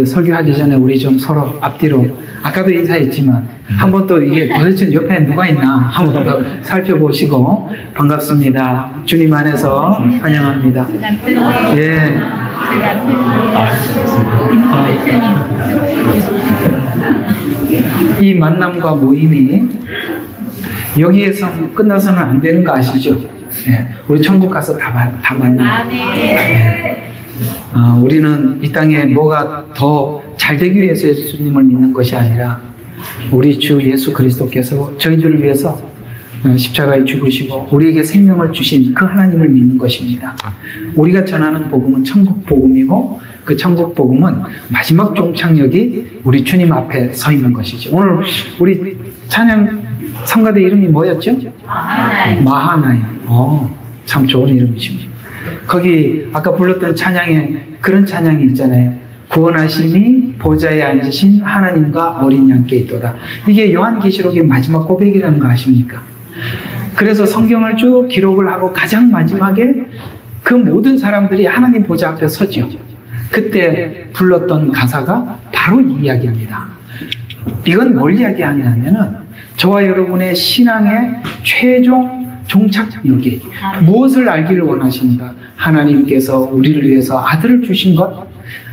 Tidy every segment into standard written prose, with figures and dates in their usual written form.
설교하기 전에 우리 좀 서로 앞뒤로 아까도 인사했지만 한 번 또 이게 도대체 옆에 누가 있나 한번 더 살펴보시고 반갑습니다. 주님 안에서 환영합니다. 예. 이 만남과 모임이 여기에서 끝나서는 안 되는 거 아시죠? 예. 우리 천국 가서 다 만나. 예. 우리는 이 땅에 뭐가 더 잘 되기 위해서 예수님을 믿는 것이 아니라 우리 주 예수 그리스도께서 저희들을 위해서 십자가에 죽으시고 우리에게 생명을 주신 그 하나님을 믿는 것입니다. 우리가 전하는 복음은 천국 복음이고 그 천국 복음은 마지막 종착역이 우리 주님 앞에 서 있는 것이죠. 오늘 우리 찬양 성가대 이름이 뭐였죠? 마하나임. 참 좋은 이름이십니다. 거기 아까 불렀던 찬양에 그런 찬양이 있잖아요. 구원하심이 보좌에 앉으신 하나님과 어린 양께 있도다. 이게 요한계시록의 마지막 고백이라는 거 아십니까? 그래서 성경을 쭉 기록을 하고 가장 마지막에 그 모든 사람들이 하나님 보좌 앞에 서죠. 그때 불렀던 가사가 바로 이 이야기입니다. 이건 뭘 이야기하냐면은 저와 여러분의 신앙의 최종 종착역이 무엇을 알기를 원하십니까? 하나님께서 우리를 위해서 아들을 주신 것,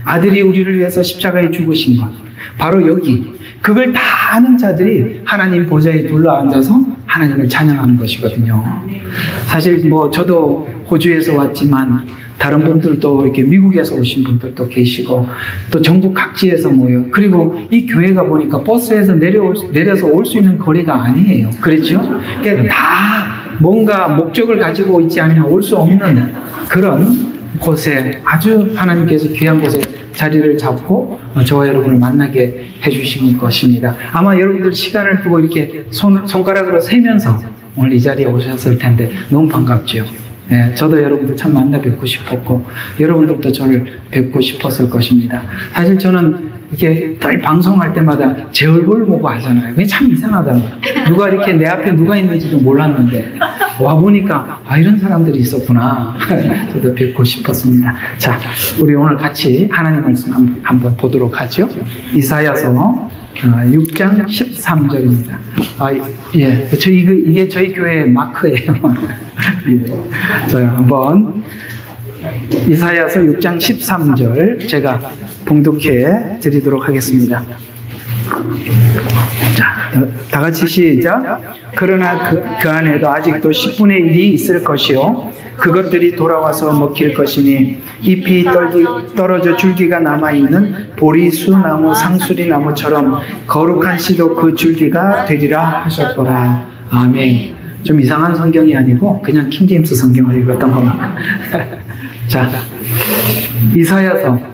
아들이 우리를 위해서 십자가에 죽으신 것, 바로 여기 그걸 다 아는 자들이 하나님 보좌에 둘러앉아서 하나님을 찬양하는 것이거든요. 사실 저도 호주에서 왔지만 다른 분들도 이렇게 미국에서 오신 분들도 계시고 또 전국 각지에서 모여. 그리고 이 교회가 보니까 버스에서 내려서 올 수 있는 거리가 아니에요. 그렇죠? 그러니까 다 뭔가 목적을 가지고 있지 않으면 올 수 없는 그런 곳에 아주 하나님께서 귀한 곳에 자리를 잡고 저와 여러분을 만나게 해주신 것입니다. 아마 여러분들 시간을 두고 이렇게 손가락으로 세면서 오늘 이 자리에 오셨을 텐데 너무 반갑죠. 네, 저도 여러분들 참 만나 뵙고 싶었고 여러분들도 저를 뵙고 싶었을 것입니다. 사실 저는 이렇게 늘 방송할 때마다 제 얼굴을 보고 하잖아요. 그게 참 이상하더라고요. 누가 이렇게 내 앞에 누가 있는지도 몰랐는데 와보니까 이런 사람들이 있었구나. 저도 뵙고 싶었습니다. 자, 우리 오늘 같이 하나님 말씀 한번 보도록 하죠. 이사야서 6장 13절입니다. 예, 이게 저희 교회의 마크예요. 예. 자, 한번 이사야서 6장 13절 제가 봉독해 드리도록 하겠습니다. 자, 다 같이 시작. 그러나 그 안에도 아직도 10분의 1이 있을 것이요 그것들이 돌아와서 먹힐 것이니 잎이 떨어져 줄기가 남아있는 보리수나무 상수리나무처럼 거룩한 씨도 그 줄기가 되리라 하셨더라. 아멘. 좀 이상한 성경이 아니고 그냥 킹제임스 성경을 읽었던 겁니다. 자, 이사야서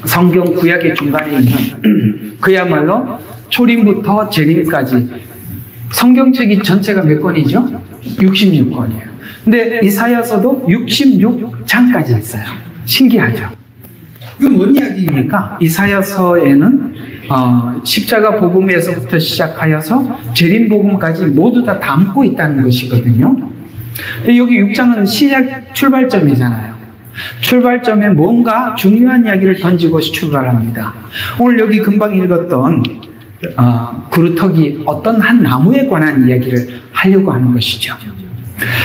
성경 구약의 중간에 있는 그야말로 초림부터 재림까지 성경책이 전체가 몇 권이죠? 66권이에요. 근데 이사야서도 66장까지 있어요. 신기하죠? 이거 뭔 이야기입니까? 이사야서에는 십자가 복음에서부터 시작하여서 재림 복음까지 모두 다 담고 있다는 것이거든요. 여기 6장은 출발점이잖아요. 출발점에 뭔가 중요한 이야기를 던지고 출발합니다. 오늘 여기 금방 읽었던 그루터기 어떤 한 나무에 관한 이야기를 하려고 하는 것이죠.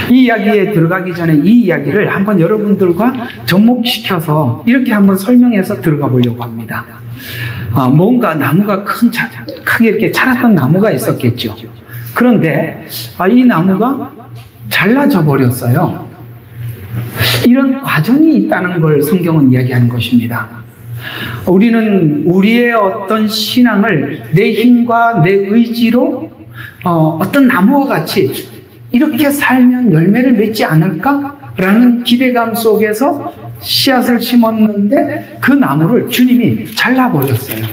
이 이야기에 들어가기 전에 이 이야기를 한번 여러분들과 접목시켜서 이렇게 한번 설명해서 들어가 보려고 합니다. 뭔가 나무가 크게 이렇게 자랐던 나무가 있었겠죠. 그런데 이 나무가 잘라져 버렸어요. 이런 과정이 있다는 걸 성경은 이야기하는 것입니다. 우리는 우리의 어떤 신앙을 내 힘과 내 의지로 어떤 나무와 같이 이렇게 살면 열매를 맺지 않을까라는 기대감 속에서 씨앗을 심었는데 그 나무를 주님이 잘라버렸어요.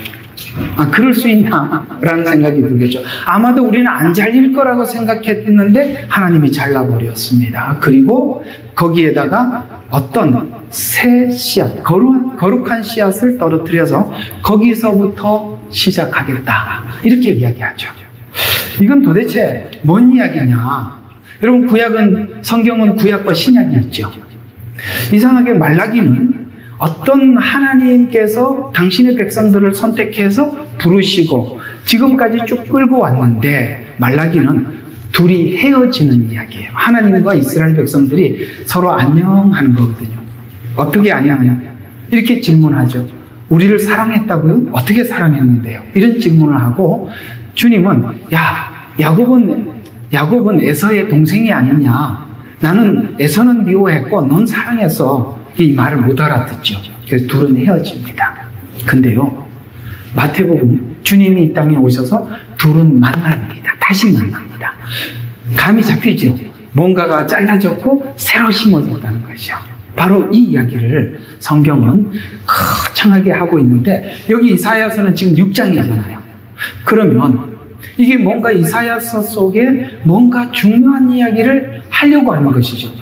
그럴 수 있나? 라는 생각이 들겠죠. 아마도 우리는 안 잘릴 거라고 생각했는데 하나님이 잘라버렸습니다. 그리고 거기에다가 어떤 새 씨앗, 거룩한 씨앗을 떨어뜨려서 거기서부터 시작하겠다. 이렇게 이야기하죠. 이건 도대체 뭔 이야기냐? 여러분, 성경은 구약과 신약이 있죠. 이상하게 말라기는 어떤 하나님께서 당신의 백성들을 선택해서 부르시고 지금까지 쭉 끌고 왔는데 말라기는 둘이 헤어지는 이야기예요. 하나님과 이스라엘 백성들이 서로 안녕하는 거거든요. 어떻게 안녕하냐? 이렇게 질문하죠. 우리를 사랑했다고요? 어떻게 사랑했는데요? 이런 질문을 하고 주님은 야곱은 에서의 동생이 아니냐? 나는 에서는 미워했고 넌 사랑했어. 이 말을 못 알아듣죠. 그래서 둘은 헤어집니다. 근데요, 마태복음 주님이 이 땅에 오셔서 둘은 만납니다. 다시 만납니다. 감이 잡히죠. 뭔가가 잘라졌고 새로 심어졌다는 것이요. 바로 이 이야기를 성경은 거창하게 하고 있는데 여기 이사야서는 지금 6장이잖아요. 그러면 이게 뭔가 이사야서 속에 뭔가 중요한 이야기를 하려고 하는 것이죠.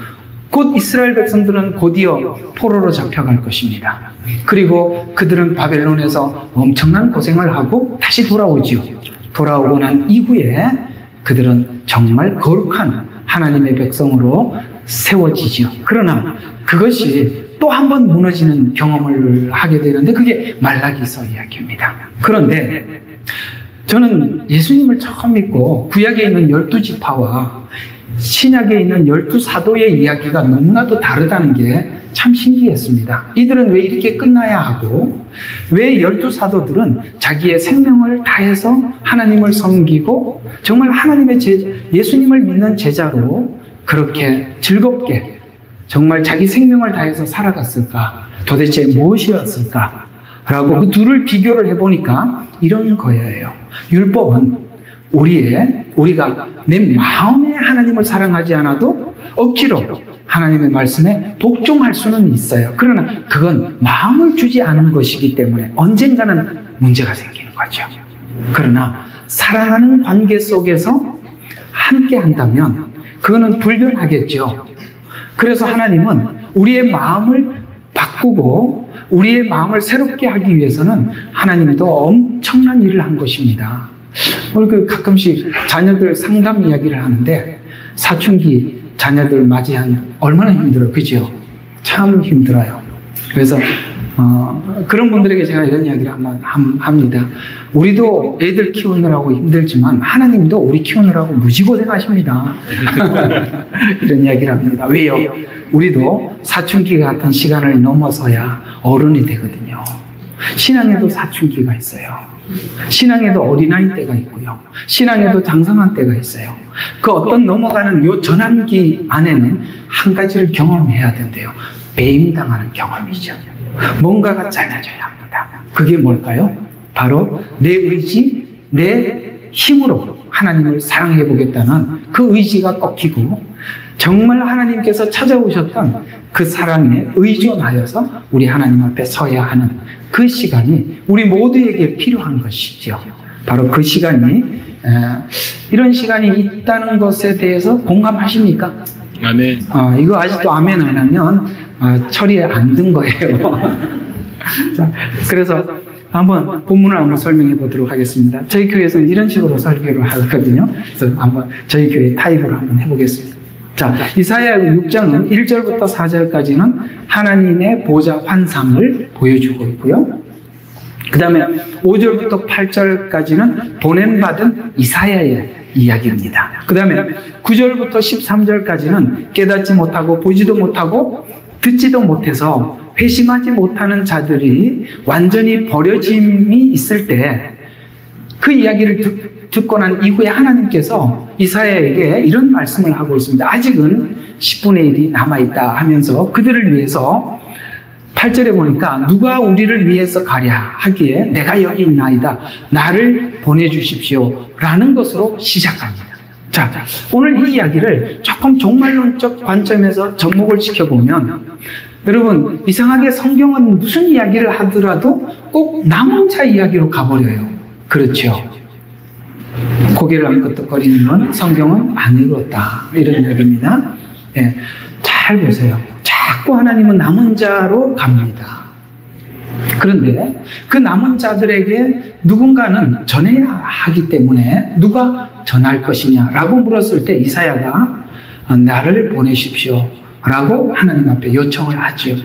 곧 이스라엘 백성들은 곧이어 포로로 잡혀갈 것입니다. 그리고 그들은 바벨론에서 엄청난 고생을 하고 다시 돌아오지요. 돌아오고 난 이후에 그들은 정말 거룩한 하나님의 백성으로 세워지지요. 그러나 그것이 또 한 번 무너지는 경험을 하게 되는데 그게 말라기서 이야기입니다. 그런데 저는 예수님을 처음 믿고 구약에 있는 12지파와 신약에 있는 12사도의 이야기가 너무나도 다르다는 게 참 신기했습니다. 이들은 왜 이렇게 끝나야 하고 왜 12사도들은 자기의 생명을 다해서 하나님을 섬기고 정말 하나님의 예수님을 믿는 제자로 그렇게 즐겁게 정말 자기 생명을 다해서 살아갔을까? 도대체 무엇이었을까? 라고 그 둘을 비교를 해보니까 이런 거예요. 율법은 우리가 내 마음에 하나님을 사랑하지 않아도 억지로 하나님의 말씀에 복종할 수는 있어요. 그러나 그건 마음을 주지 않은 것이기 때문에 언젠가는 문제가 생기는 거죠. 그러나 사랑하는 관계 속에서 함께 한다면 그거는 불변하겠죠. 그래서 하나님은 우리의 마음을 바꾸고 우리의 마음을 새롭게 하기 위해서는 하나님도 엄청난 일을 한 것입니다. 오늘 가끔씩 자녀들 상담 이야기를 하는데 사춘기 자녀들 맞이한 얼마나 힘들어요. 그죠? 참 힘들어요. 그래서 그런 분들에게 제가 이런 이야기를 합니다. 우리도 애들 키우느라고 힘들지만 하나님도 우리 키우느라고 무지 고생하십니다. 이런 이야기를 합니다. 왜요? 우리도 사춘기 같은 시간을 넘어서야 어른이 되거든요. 신앙에도 사춘기가 있어요. 신앙에도 어린아이 때가 있고요. 신앙에도 장성한 때가 있어요. 그 어떤 넘어가는 요 전환기 안에는 한 가지를 경험해야 된대요. 배임당하는 경험이죠. 뭔가가 잘라져야 합니다. 그게 뭘까요? 바로 내 의지, 내 힘으로 하나님을 사랑해 보겠다는 그 의지가 꺾이고 정말 하나님께서 찾아오셨던 그 사랑에 의존하여서 우리 하나님 앞에 서야 하는 그 시간이 우리 모두에게 필요한 것이죠. 바로 그 시간이 이런 시간이 있다는 것에 대해서 공감하십니까? 아멘. 이거 아직도 아멘 안 하면 처리에 안 든 거예요. 자, 그래서 한번 본문을 한번 설명해 보도록 하겠습니다. 저희 교회에서는 이런 식으로 설교를 하거든요. 그래서 한번 저희 교회 타입으로 한번 해보겠습니다. 자, 이사야 6장은 1절부터 4절까지는 하나님의 보좌 환상을 보여주고 있고요. 그 다음에 5절부터 8절까지는 보냄받은 이사야의 이야기입니다. 그 다음에 9절부터 13절까지는 깨닫지 못하고 보지도 못하고 듣지도 못해서 회심하지 못하는 자들이 완전히 버려짐이 있을 때 그 이야기를 듣고 난 이후에 하나님께서 이사야에게 이런 말씀을 하고 있습니다. 아직은 10분의 1이 남아있다 하면서 그들을 위해서 8절에 보니까 누가 우리를 위해서 가랴 하기에 내가 여기 있나이다. 나를 보내주십시오. 라는 것으로 시작합니다. 자, 오늘 이 이야기를 조금 종말론적 관점에서 접목을 시켜보면 여러분 이상하게 성경은 무슨 이야기를 하더라도 꼭 남은 자 이야기로 가버려요. 그렇죠. 고개를 안 끄덕거리는 건 성경은 안 읽었다. 이런 이야기입니다. 네, 잘 보세요. 자꾸 하나님은 남은 자로 갑니다. 그런데 그 남은 자들에게 누군가는 전해야 하기 때문에 누가 전할 것이냐 라고 물었을 때 이사야가 나를 보내십시오 라고 하나님 앞에 요청을 하죠.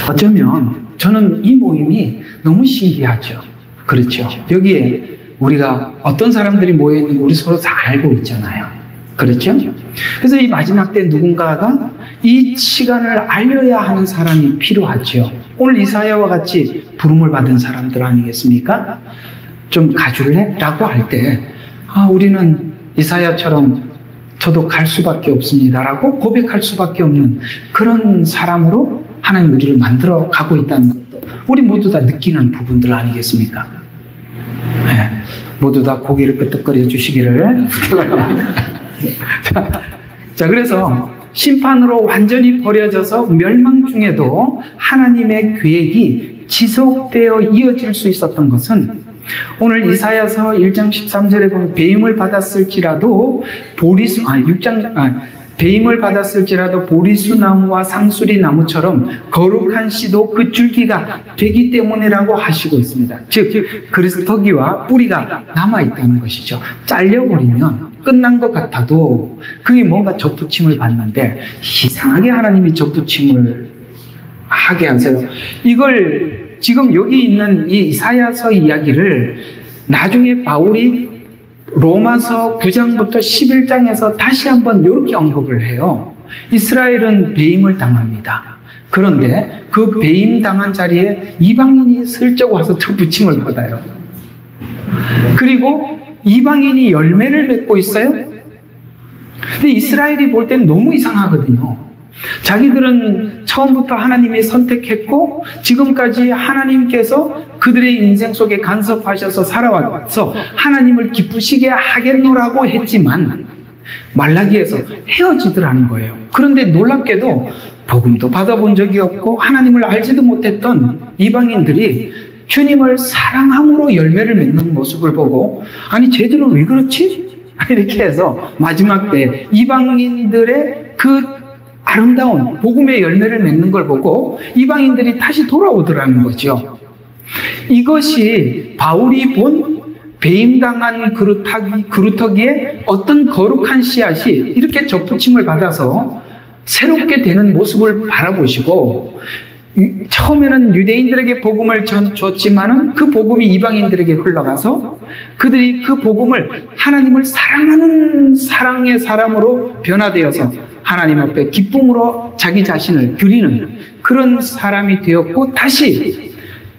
어쩌면 저는 이 모임이 너무 신기하죠. 그렇죠. 여기에 우리가 어떤 사람들이 모여있는 거 우리 서로 다 알고 있잖아요. 그렇죠? 그래서 이 마지막 때 누군가가 이 시간을 알려야 하는 사람이 필요하죠. 오늘 이사야와 같이 부름을 받은 사람들 아니겠습니까? 좀 가줄래? 라고 할 때 우리는 이사야처럼 저도 갈 수밖에 없습니다 라고 고백할 수밖에 없는 그런 사람으로 하나님 우리를 만들어 가고 있다는 것도 우리 모두 다 느끼는 부분들 아니겠습니까? 네, 모두 다 고개를 끄덕거려 주시기를 자, 그래서 심판으로 완전히 버려져서 멸망 중에도 하나님의 계획이 지속되어 이어질 수 있었던 것은 오늘 이사야서 1장 13절에 보면 배임을 받았을지라도 배임을 받았을지라도 보리수 나무와 상수리 나무처럼 거룩한 씨도 그 줄기가 되기 때문이라고 하시고 있습니다. 즉 그리스도기와 뿌리가 남아있다는 것이죠. 잘려버리면 끝난 것 같아도 그게 뭔가 접붙임을 받는데 이상하게 하나님이 접붙임을 하게 하세요. 이걸 지금 여기 있는 이 이사야서 이야기를 나중에 바울이 로마서 9장부터 11장에서 다시 한번 이렇게 언급을 해요. 이스라엘은 배임을 당합니다. 그런데 그 배임 당한 자리에 이방인이 슬쩍 와서 접붙임을 받아요. 그리고 이방인이 열매를 맺고 있어요. 근데 이스라엘이 볼 때는 너무 이상하거든요. 자기들은 처음부터 하나님이 선택했고 지금까지 하나님께서 그들의 인생 속에 간섭하셔서 살아와서 하나님을 기쁘시게 하겠노라고 했지만 말라기에서 헤어지더라는 거예요. 그런데 놀랍게도 복음도 받아본 적이 없고 하나님을 알지도 못했던 이방인들이 주님을 사랑함으로 열매를 맺는 모습을 보고 아니 쟤들은 왜 그렇지? 이렇게 해서 마지막 때 이방인들의 그 아름다운 복음의 열매를 맺는 걸 보고 이방인들이 다시 돌아오더라는 거죠. 이것이 바울이 본 배임당한 그루터기에 어떤 거룩한 씨앗이 이렇게 접붙임을 받아서 새롭게 되는 모습을 바라보시고 처음에는 유대인들에게 복음을 줬지만은 그 복음이 이방인들에게 흘러가서 그들이 그 복음을 하나님을 사랑하는 사랑의 사람으로 변화되어서 하나님 앞에 기쁨으로 자기 자신을 드리는 그런 사람이 되었고 다시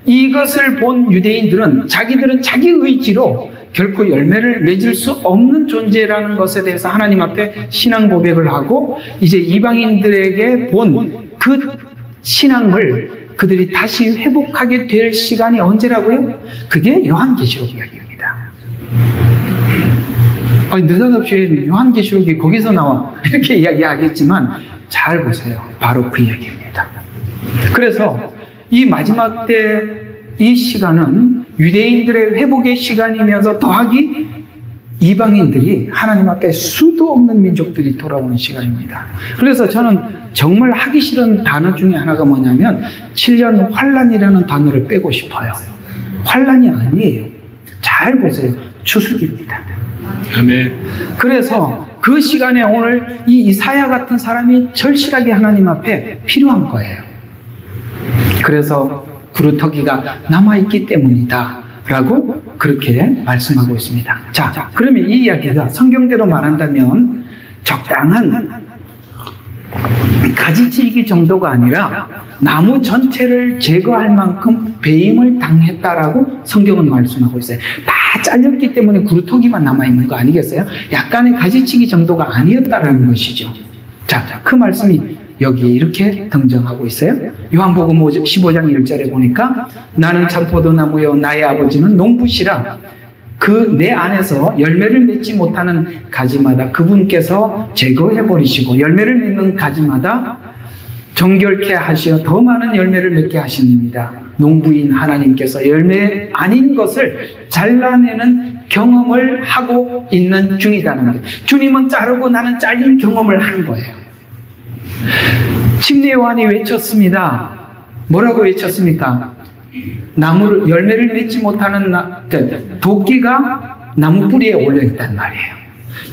이것을 본 유대인들은 자기들은 자기 의지로 결코 열매를 맺을 수 없는 존재라는 것에 대해서 하나님 앞에 신앙 고백을 하고 이제 이방인들에게 본 그 신앙을 그들이 다시 회복하게 될 시간이 언제라고요? 그게 요한계시록 이야기입니다. 느닷없이 요한계시록이 거기서 나와 이렇게 이야기하겠지만 잘 보세요. 바로 그 이야기입니다. 그래서 이 마지막 때 이 시간은 유대인들의 회복의 시간이면서 더하기 이방인들이 하나님 앞에 수도 없는 민족들이 돌아오는 시간입니다. 그래서 저는 정말 하기 싫은 단어 중에 하나가 뭐냐면 7년 환란이라는 단어를 빼고 싶어요. 환란이 아니에요. 잘 보세요. 추수기입니다. 아멘. 그래서 그 시간에 오늘 이 이사야 같은 사람이 절실하게 하나님 앞에 필요한 거예요. 그래서 그루터기가 남아있기 때문이다 라고 그렇게 말씀하고 있습니다. 자, 그러면 이 이야기가 성경대로 말한다면 적당한 가지치기 정도가 아니라 나무 전체를 제거할 만큼 배임을 당했다라고 성경은 말씀하고 있어요. 다 잘렸기 때문에 그루터기만 남아있는 거 아니겠어요? 약간의 가지치기 정도가 아니었다라는 것이죠. 자, 그 말씀이 여기에 이렇게 등장하고 있어요. 요한복음 15장 1절에 보니까 나는 참포도나무요 나의 아버지는 농부시라 그 내 안에서 열매를 맺지 못하는 가지마다 그분께서 제거해버리시고 열매를 맺는 가지마다 정결케 하시어 더 많은 열매를 맺게 하십니다. 농부인 하나님께서 열매 아닌 것을 잘라내는 경험을 하고 있는 중이다는 거예요. 주님은 자르고 나는 잘린 경험을 하는 거예요. 침례 요한이 외쳤습니다. 뭐라고 외쳤습니까? 나무를 열매를 맺지 못하는 도끼가 나무 뿌리에 올려 있단 말이에요.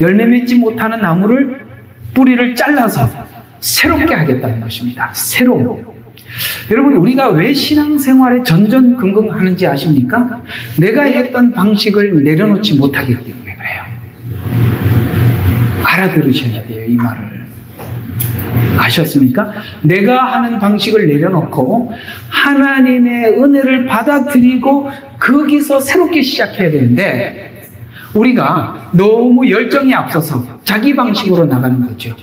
열매 맺지 못하는 나무를 뿌리를 잘라서 새롭게 하겠다는 것입니다. 새로. 여러분, 우리가 왜 신앙생활에 전전긍긍하는지 아십니까? 내가 했던 방식을 내려놓지 못하기 때문에 그래요. 알아들으셔야 돼요, 이 말을. 아셨습니까? 내가 하는 방식을 내려놓고 하나님의 은혜를 받아들이고 거기서 새롭게 시작해야 되는데, 우리가 너무 열정이 앞서서 자기 방식으로 나가는 거죠.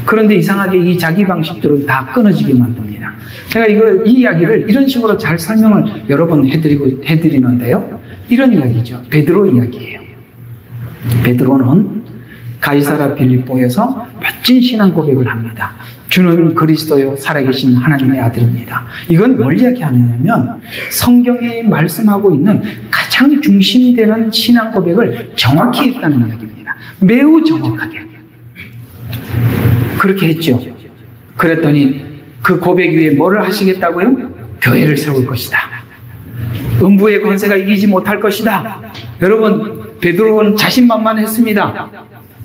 그런데 이상하게 이 자기 방식들은 다 끊어지게 만듭니다. 제가 이 이야기를 이런 식으로 잘 설명을 여러 번 해드리는데요. 이런 이야기죠. 베드로 이야기예요. 베드로는 가이사랴 빌립보에서 멋진 신앙 고백을 합니다. 주는 그리스도요 살아계신 하나님의 아들입니다. 이건 뭘 이야기하느냐면 성경에 말씀하고 있는 가장 중심되는 신앙 고백을 정확히 했다는 이야기입니다. 매우 정확하게. 그렇게 했죠. 그랬더니 그 고백 위에 뭐를 하시겠다고요? 교회를 세울 것이다. 음부의 권세가 이기지 못할 것이다. 여러분, 베드로는 자신만만했습니다.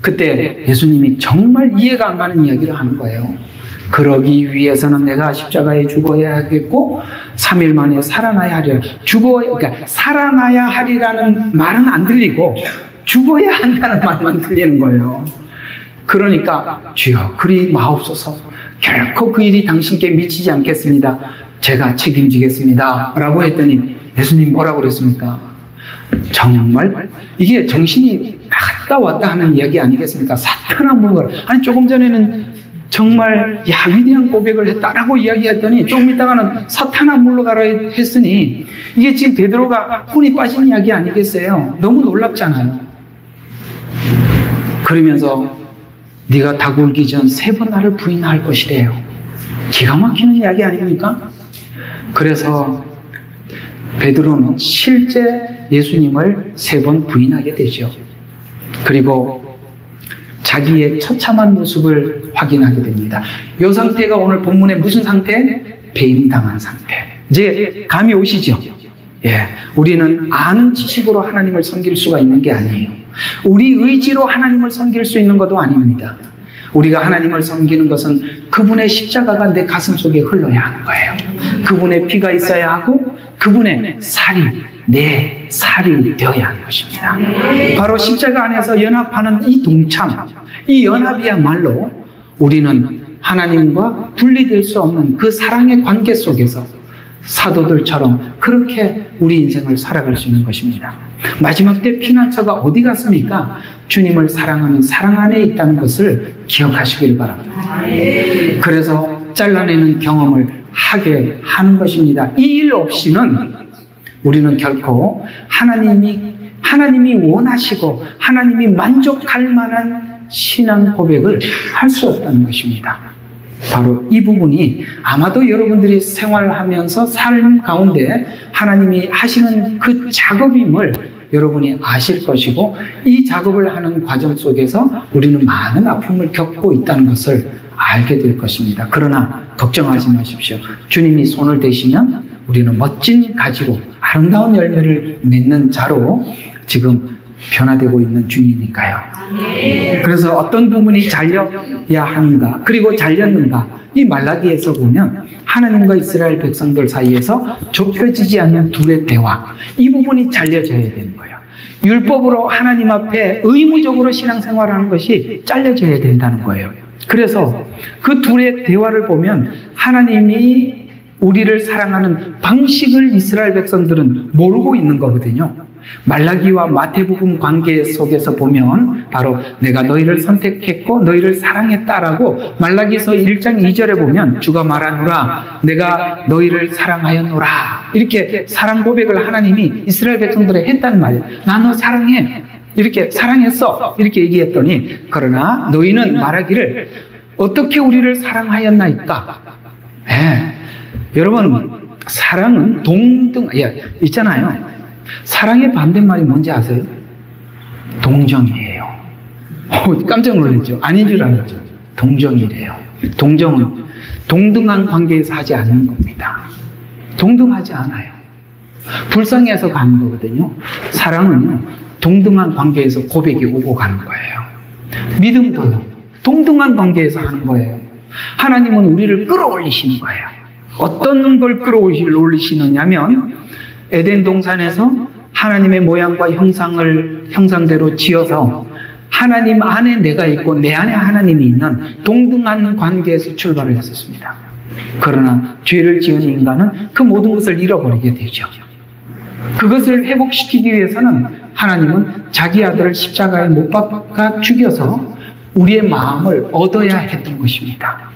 그때 예수님이 정말 이해가 안 가는 이야기를 하는 거예요. 그러기 위해서는 내가 십자가에 죽어야 하겠고 3일 만에 살아나야 하리라. 그러니까 살아나야 하리라는 말은 안 들리고 죽어야 한다는 말만 들리는 거예요. 그러니까 주여 그리 마옵소서, 결코 그 일이 당신께 미치지 않겠습니다. 제가 책임지겠습니다 라고 했더니 예수님 뭐라고 그랬습니까? 정말 이게 정신이 나갔다 왔다 하는 이야기 아니겠습니까? 사탄한 뭔가를, 아니 조금 전에는 정말 위대한 고백을 했다라고 이야기했더니 조금 있다가는 사탄아 물러가라 했으니 이게 지금 베드로가 혼이 빠진 이야기 아니겠어요? 너무 놀랍잖아요. 그러면서 네가 닭 울기 전 3번 나를 부인할 것이래요. 기가 막히는 이야기 아닙니까? 그래서 베드로는 실제 예수님을 3번 부인하게 되죠. 그리고 자기의 처참한 모습을 확인하게 됩니다. 이 상태가 오늘 본문의 무슨 상태? 배임당한 상태. 이제 감이 오시죠? 예, 우리는 아는 지식으로 하나님을 섬길 수가 있는 게 아니에요. 우리 의지로 하나님을 섬길 수 있는 것도 아닙니다. 우리가 하나님을 섬기는 것은 그분의 십자가가 내 가슴 속에 흘러야 하는 거예요. 그분의 피가 있어야 하고 그분의 살이 내 살이 되어야 하는 것입니다. 바로 십자가 안에서 연합하는 이 동참, 이 연합이야말로 우리는 하나님과 분리될 수 없는 그 사랑의 관계 속에서 사도들처럼 그렇게 우리 인생을 살아갈 수 있는 것입니다. 마지막 때 피난처가 어디 갔습니까? 주님을 사랑하는 사랑 안에 있다는 것을 기억하시길 바랍니다. 그래서 잘라내는 경험을 하게 하는 것입니다. 이 일 없이는 우리는 결코 하나님이 원하시고 하나님이 만족할 만한 신앙 고백을 할 수 없다는 것입니다. 바로 이 부분이 아마도 여러분들이 생활하면서 삶 가운데 하나님이 하시는 그 작업임을 여러분이 아실 것이고, 이 작업을 하는 과정 속에서 우리는 많은 아픔을 겪고 있다는 것을 알게 될 것입니다. 그러나 걱정하지 마십시오. 주님이 손을 대시면 우리는 멋진 가지로 아름다운 열매를 맺는 자로 지금 변화되고 있는 중이니까요. 그래서 어떤 부분이 잘려야 하는가, 그리고 잘렸는가, 이 말라기에서 보면 하나님과 이스라엘 백성들 사이에서 좁혀지지 않는 둘의 대화, 이 부분이 잘려져야 되는 거예요. 율법으로 하나님 앞에 의무적으로 신앙생활하는 것이 잘려져야 된다는 거예요. 그래서 그 둘의 대화를 보면 하나님이 우리를 사랑하는 방식을 이스라엘 백성들은 모르고 있는 거거든요. 말라기와 마태복음 관계 속에서 보면 바로 내가 너희를 선택했고 너희를 사랑했다라고 말라기서 1장 2절에 보면 주가 말하노라 내가 너희를 사랑하였노라, 이렇게 사랑 고백을 하나님이 이스라엘 백성들에 했단 말이에요. 나 너 사랑해, 이렇게 사랑했어, 이렇게 얘기했더니 그러나 너희는 말하기를 어떻게 우리를 사랑하였나이까. 여러분, 사랑은 있잖아요. 사랑의 반대말이 뭔지 아세요? 동정이에요. 깜짝 놀랐죠? 아닌 줄 알았죠? 동정이래요. 동정은 동등한 관계에서 하지 않는 겁니다. 동등하지 않아요. 불쌍해서 가는 거거든요. 사랑은요, 동등한 관계에서 고백이 오고 가는 거예요. 믿음도요, 동등한 관계에서 하는 거예요. 하나님은 우리를 끌어올리시는 거예요. 어떤 걸 끌어올리시느냐면 에덴 동산에서 하나님의 모양과 형상대로 지어서 하나님 안에 내가 있고 내 안에 하나님이 있는 동등한 관계에서 출발을 했었습니다. 그러나 죄를 지은 인간은 그 모든 것을 잃어버리게 되죠. 그것을 회복시키기 위해서는 하나님은 자기 아들을 십자가에 못 박아 죽여서 우리의 마음을 얻어야 했던 것입니다.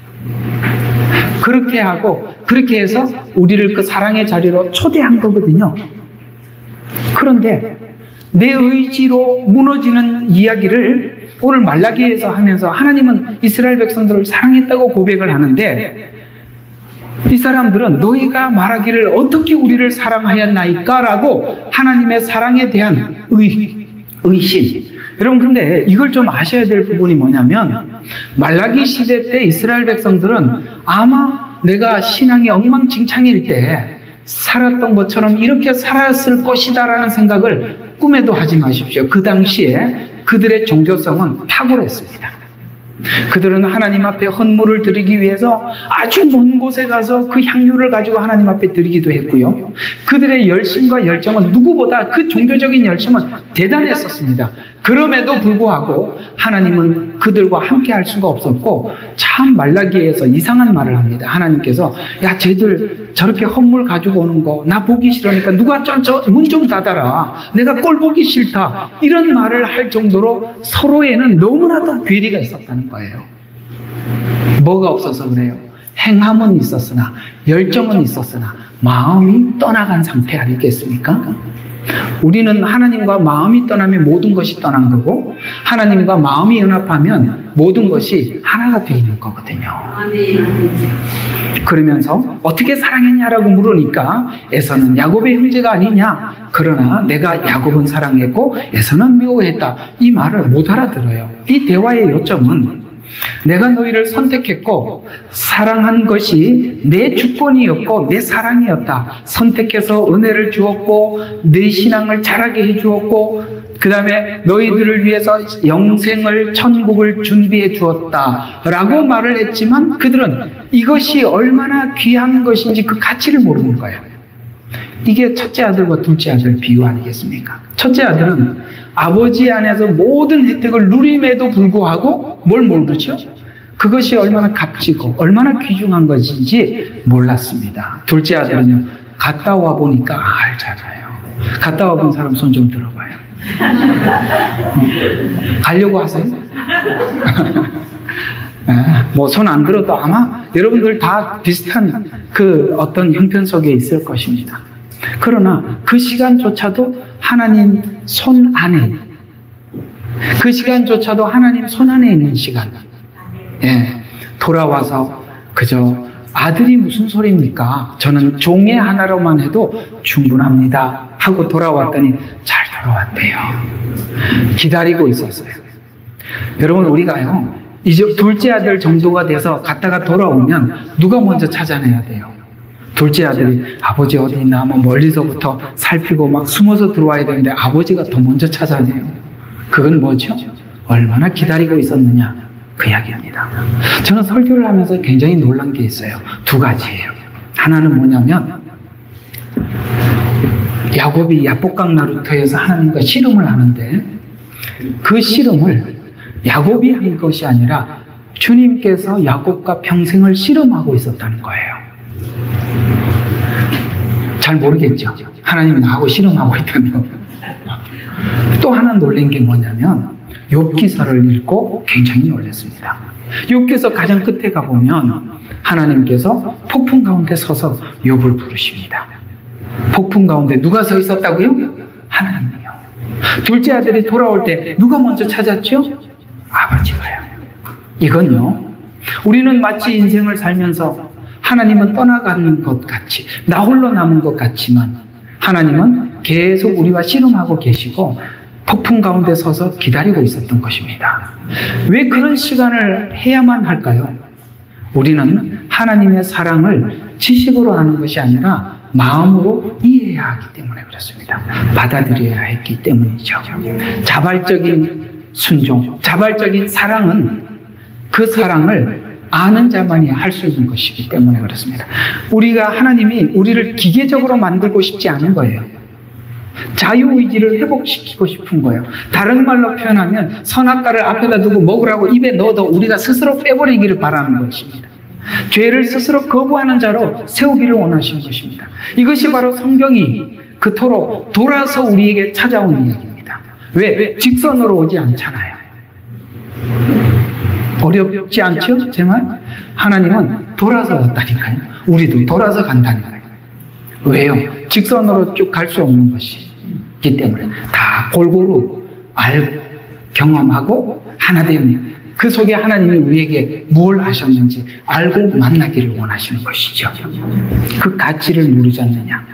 그렇게 해서 우리를 그 사랑의 자리로 초대한 거거든요. 그런데 내 의지로 무너지는 이야기를 오늘 말라기에서 하면서 하나님은 이스라엘 백성들을 사랑했다고 고백을 하는데, 이 사람들은 너희가 말하기를 어떻게 우리를 사랑하였나이까? 라고 하나님의 사랑에 대한 의심. 여러분, 근데 이걸 좀 아셔야 될 부분이 뭐냐면, 말라기 시대 때 이스라엘 백성들은 아마 내가 신앙이 엉망진창일 때 살았던 것처럼 이렇게 살았을 것이다라는 생각을 꿈에도 하지 마십시오. 그 당시에 그들의 종교성은 탁월했습니다. 그들은 하나님 앞에 헌물을 드리기 위해서 아주 먼 곳에 가서 그 향유를 가지고 하나님 앞에 드리기도 했고요. 그들의 열심과 열정은 누구보다 그 종교적인 열심은 대단했었습니다. 그럼에도 불구하고 하나님은 그들과 함께 할 수가 없었고, 참 말라기에서 이상한 말을 합니다. 하나님께서 야, 쟤들 저렇게 헌물 가지고 오는 거 나 보기 싫으니까 누가 문 좀 닫아라, 내가 꼴 보기 싫다, 이런 말을 할 정도로 서로에는 너무나도 괴리가 있었다는 거예요. 뭐가 없어서 그래요? 행함은 있었으나 열정은 있었으나 마음이 떠나간 상태 아니겠습니까? 우리는 하나님과 마음이 떠나면 모든 것이 떠난 거고, 하나님과 마음이 연합하면 모든 것이 하나가 되어 있는 거거든요. 그러면서 어떻게 사랑했냐라고 물으니까 에서는 야곱의 형제가 아니냐, 그러나 내가 야곱은 사랑했고 에서는 미워했다, 이 말을 못 알아들어요. 이 대화의 요점은 내가 너희를 선택했고 사랑한 것이 내 주권이었고 내 사랑이었다. 선택해서 은혜를 주었고 내 신앙을 자라게 해주었고, 그 다음에 너희들을 위해서 영생을, 천국을 준비해 주었다 라고 말을 했지만, 그들은 이것이 얼마나 귀한 것인지 그 가치를 모르는 거예요. 이게 첫째 아들과 둘째 아들 비유 아니겠습니까? 첫째 아들은 아버지 안에서 모든 혜택을 누림에도 불구하고 뭘 모르죠? 그것이 얼마나 값지고 얼마나 귀중한 것인지 몰랐습니다. 둘째 아들은요, 갔다 와 보니까 알잖아요. 갔다 와 본 사람 손 좀 들어봐요. 가려고 하세요? 뭐 손 안 들어도 아마 여러분들 다 비슷한 그 어떤 형편 속에 있을 것입니다. 그러나 그 시간조차도 하나님 손 안에, 그 시간조차도 하나님 손 안에 있는 시간, 돌아와서 그저 아들이 무슨 소리입니까? 저는 종의 하나로만 해도 충분합니다 하고 돌아왔더니 잘 돌아왔대요. 기다리고 있었어요. 여러분, 우리가요, 이제 둘째 아들 정도가 돼서 갔다가 돌아오면 누가 먼저 찾아내야 돼요? 둘째 아들이 아버지 어디 있나 뭐 멀리서부터 살피고 막 숨어서 들어와야 되는데 아버지가 더 먼저 찾아내요. 그건 뭐죠? 얼마나 기다리고 있었느냐, 그 이야기입니다. 저는 설교를 하면서 굉장히 놀란 게 있어요. 두 가지예요. 하나는 뭐냐면, 야곱이 야복강 나루터에서 하나님과 씨름을 하는데 그 씨름을 야곱이 한 것이 아니라 주님께서 야곱과 평생을 씨름하고 있었다는 거예요. 잘 모르겠죠? 하나님이 나하고 씨름하고 있다면. 또 하나 놀란 게 뭐냐면, 욥기서를 읽고 굉장히 놀랐습니다. 욥기서 가장 끝에 가보면 하나님께서 폭풍 가운데 서서 욥을 부르십니다. 폭풍 가운데 누가 서 있었다고요? 하나님이요. 둘째 아들이 돌아올 때 누가 먼저 찾았죠? 아버지가요. 이건요, 우리는 마치 인생을 살면서 하나님은 떠나가는 것 같이, 나 홀로 남은 것 같지만 하나님은 계속 우리와 씨름하고 계시고 폭풍 가운데 서서 기다리고 있었던 것입니다. 왜 그런 시간을 해야만 할까요? 우리는 하나님의 사랑을 지식으로 하는 것이 아니라 마음으로 이해해야 하기 때문에 그렇습니다. 받아들여야 했기 때문이죠. 자발적인 순종, 자발적인 사랑은 그 사랑을 아는 자만이 할 수 있는 것이기 때문에 그렇습니다. 우리가 하나님이 우리를 기계적으로 만들고 싶지 않은 거예요. 자유의지를 회복시키고 싶은 거예요. 다른 말로 표현하면 선악과를 앞에다 두고 먹으라고 입에 넣어도 우리가 스스로 빼버리기를 바라는 것입니다. 죄를 스스로 거부하는 자로 세우기를 원하시는 것입니다. 이것이 바로 성경이 그토록 돌아서 우리에게 찾아온 이야기입니다. 왜? 직선으로 오지 않잖아요. 어렵지 않죠? 제 말? 하나님은 돌아서 왔다니까요. 우리도 돌아서 간다니까요. 왜요? 직선으로 쭉 갈 수 없는 것이기 때문에 다 골고루 알고 경험하고 하나 되는 그 속에 하나님이 우리에게 뭘 하셨는지 알고 만나기를 원하시는 것이죠. 그 가치를 모르지 않느냐.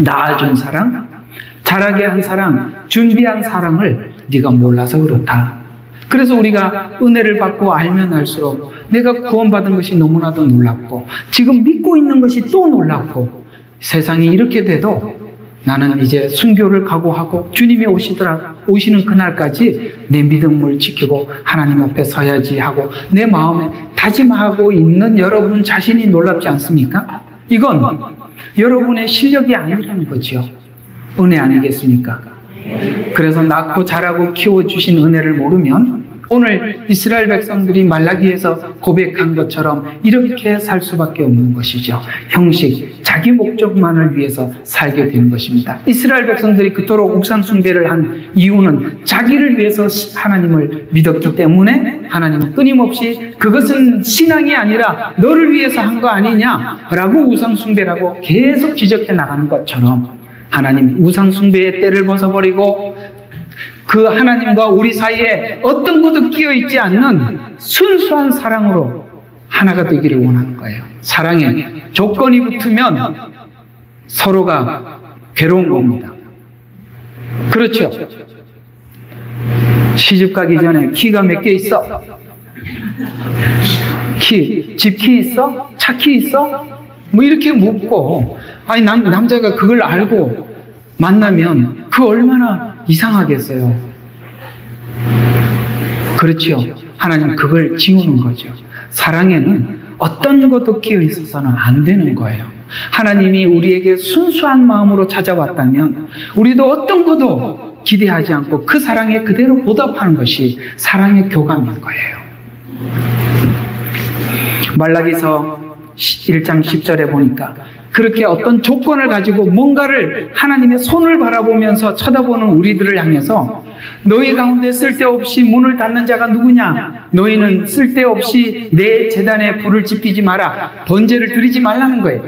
낳아준 사랑, 자라게 한 사랑, 준비한 사랑을 네가 몰라서 그렇다. 그래서 우리가 은혜를 받고 알면 알수록 내가 구원받은 것이 너무나도 놀랍고 지금 믿고 있는 것이 또 놀랍고 세상이 이렇게 돼도 나는 이제 순교를 각오하고 주님이 오시는 그날까지 내 믿음을 지키고 하나님 앞에 서야지 하고 내 마음에 다짐하고 있는 여러분 자신이 놀랍지 않습니까? 이건 여러분의 실력이 아니라는 거죠. 은혜 아니겠습니까? 그래서 낳고 자라고 키워주신 은혜를 모르면 오늘 이스라엘 백성들이 말라기에서 고백한 것처럼 이렇게 살 수밖에 없는 것이죠. 형식, 자기 목적만을 위해서 살게 되는 것입니다. 이스라엘 백성들이 그토록 우상 숭배를 한 이유는 자기를 위해서 하나님을 믿었기 때문에 하나님은 끊임없이 그것은 신앙이 아니라 너를 위해서 한 거 아니냐라고 우상 숭배라고 계속 지적해 나가는 것처럼 하나님 우상 숭배의 때를 벗어버리고 그 하나님과 우리 사이에 어떤 것도 끼어있지 않는 순수한 사랑으로 하나가 되기를 원하는 거예요. 사랑에 조건이 붙으면 서로가 괴로운 겁니다. 그렇죠? 시집 가기 전에 키가 몇 개 있어? 집 키 있어? 차 키 있어? 뭐 이렇게 묻고 아니 남자가 그걸 알고 만나면 그 얼마나 이상하겠어요. 그렇죠. 하나님 그걸 지우는 거죠. 사랑에는 어떤 것도 끼어 있어서는 안 되는 거예요. 하나님이 우리에게 순수한 마음으로 찾아왔다면 우리도 어떤 것도 기대하지 않고 그 사랑에 그대로 보답하는 것이 사랑의 교감인 거예요. 말라기서 1장 10절에 보니까 그렇게 어떤 조건을 가지고 뭔가를 하나님의 손을 바라보면서 쳐다보는 우리들을 향해서 너희 가운데 쓸데없이 문을 닫는 자가 누구냐? 너희는 쓸데없이 내 제단에 불을 지피지 마라. 번제를 드리지 말라는 거예요.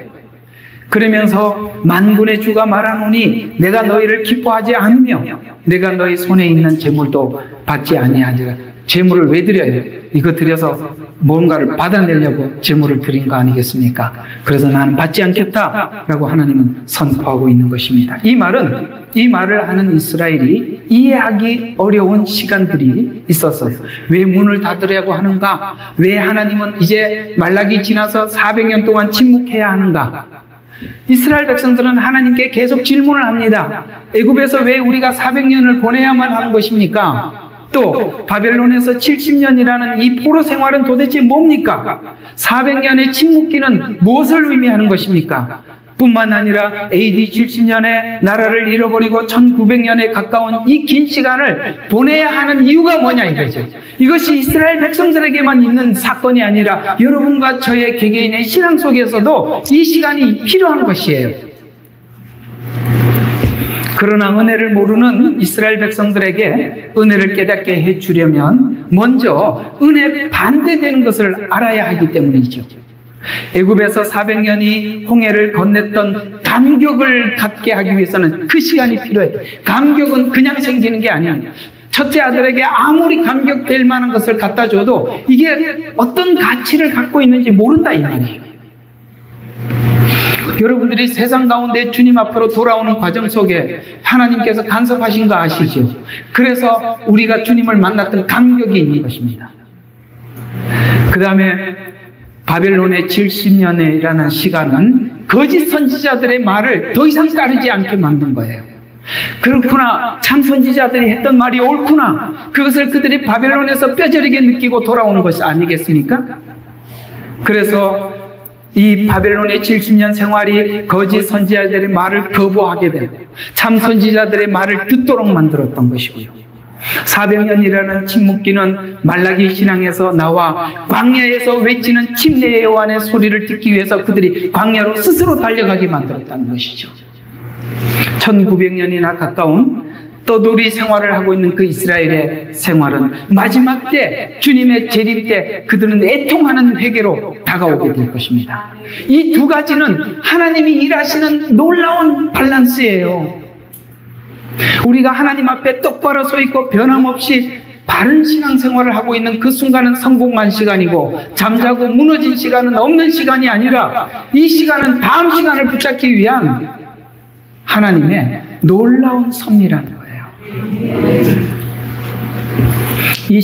그러면서 만군의 주가 말하노니 내가 너희를 기뻐하지 않으며 내가 너희 손에 있는 재물도 받지 아니하리라. 재물을 왜 드려요? 이거 드려서 뭔가를 받아내려고 재물을 드린 거 아니겠습니까? 그래서 나는 받지 않겠다라고 하나님은 선포하고 있는 것입니다. 이 말을 하는 이스라엘이 이해하기 어려운 시간들이 있었어요. 왜 문을 닫으려고 하는가? 왜 하나님은 이제 말라기 지나서 400년 동안 침묵해야 하는가? 이스라엘 백성들은 하나님께 계속 질문을 합니다. 애굽에서 왜 우리가 400년을 보내야만 하는 것입니까? 또 바벨론에서 70년이라는 이 포로 생활은 도대체 뭡니까? 400년의 침묵기는 무엇을 의미하는 것입니까? 뿐만 아니라 AD 70년에 나라를 잃어버리고 1900년에 가까운 이 긴 시간을 보내야 하는 이유가 뭐냐 이거죠. 이것이 이스라엘 백성들에게만 있는 사건이 아니라 여러분과 저의 개개인의 신앙 속에서도 이 시간이 필요한 것이에요. 그러나 은혜를 모르는 이스라엘 백성들에게 은혜를 깨닫게 해주려면 먼저 은혜 반대되는 것을 알아야 하기 때문이죠. 애굽에서 400년이 홍해를 건넸던 감격을 갖게 하기 위해서는 그 시간이 필요해요. 감격은 그냥 생기는 게 아니에요. 첫째 아들에게 아무리 감격될 만한 것을 갖다 줘도 이게 어떤 가치를 갖고 있는지 모른다 이 말이에요. 여러분들이 세상 가운데 주님 앞으로 돌아오는 과정 속에 하나님께서 간섭하신 거 아시죠? 그래서 우리가 주님을 만났던 감격이 있는 것입니다. 그 다음에 바벨론의 70년이라는 시간은 거짓 선지자들의 말을 더 이상 따르지 않게 만든 거예요. 그렇구나. 참 선지자들이 했던 말이 옳구나. 그것을 그들이 바벨론에서 뼈저리게 느끼고 돌아오는 것이 아니겠습니까? 그래서 이 바벨론의 70년 생활이 거짓 선지자들의 말을 거부하게 되고 참 선지자들의 말을 듣도록 만들었던 것이고요. 400년이라는 침묵기는 말라기 신앙에서 나와 광야에서 외치는 침례의 요한의 소리를 듣기 위해서 그들이 광야로 스스로 달려가게 만들었다는 것이죠. 1900년이나 가까운 떠돌이 생활을 하고 있는 그 이스라엘의 생활은 마지막 때 주님의 재림 때 그들은 애통하는 회개로 다가오게 될 것입니다. 이 두 가지는 하나님이 일하시는 놀라운 밸런스예요. 우리가 하나님 앞에 똑바로 서 있고 변함없이 바른 신앙생활을 하고 있는 그 순간은 성공한 시간이고 잠자고 무너진 시간은 없는 시간이 아니라 이 시간은 다음 시간을 붙잡기 위한 하나님의 놀라운 섭리라는 거예요. 이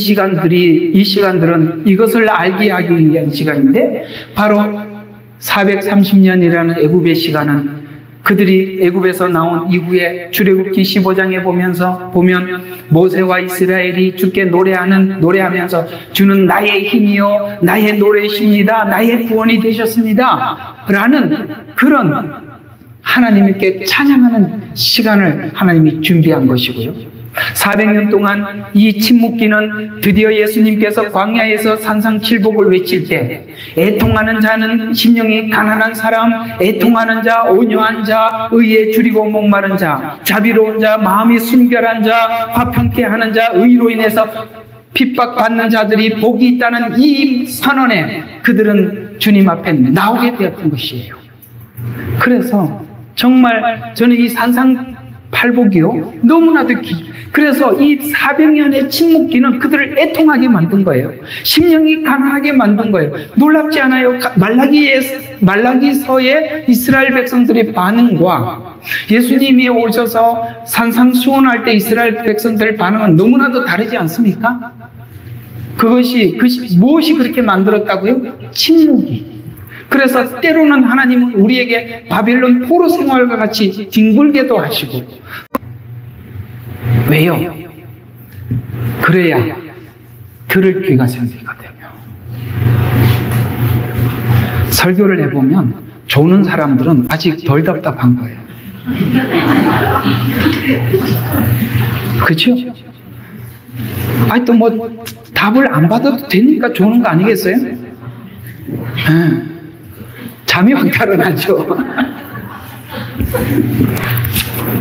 시간들은 이것을 알게 하기 위한 시간인데 바로 430년이라는 애굽의 시간은 그들이 애굽에서 나온 이후에 출애굽기 15장에 보면 모세와 이스라엘이 주께 노래하면서 주는 나의 힘이요 나의 노래십니다. 나의 구원이 되셨습니다. 라는 그런 하나님께 찬양하는 시간을 하나님이 준비한 것이고요. 400년 동안 이 침묵기는 드디어 예수님께서 광야에서 산상칠복을 외칠 때 애통하는 자는 심령이 가난한 사람, 애통하는 자, 온유한 자, 의에 줄이고 목마른 자, 자비로운 자, 마음이 순결한 자, 화평케 하는 자, 의로 인해서 핍박받는 자들이 복이 있다는 이 선언에 그들은 주님 앞에 나오게 되었던 것이에요. 그래서 정말 저는 이 산상팔복이요 너무나도 그래서 이 400년의 침묵기는 그들을 애통하게 만든 거예요. 심령이 가난하게 만든 거예요. 놀랍지 않아요? 말라기서의 이스라엘 백성들의 반응과 예수님이 오셔서 산상수훈할 때 이스라엘 백성들의 반응은 너무나도 다르지 않습니까? 그것이 무엇이 그렇게 만들었다고요? 침묵이. 그래서 때로는 하나님은 우리에게 바벨론 포로 생활과 같이 뒹굴게도 하시고 왜요? 그래야 들을 귀가 생기거든요. 설교를 해보면 조는 사람들은 아직 덜 답답한 거예요. 그렇죠? 아니 또 뭐 답을 안 받아도 되니까 조는 거 아니겠어요? 잠이 확 달아나죠.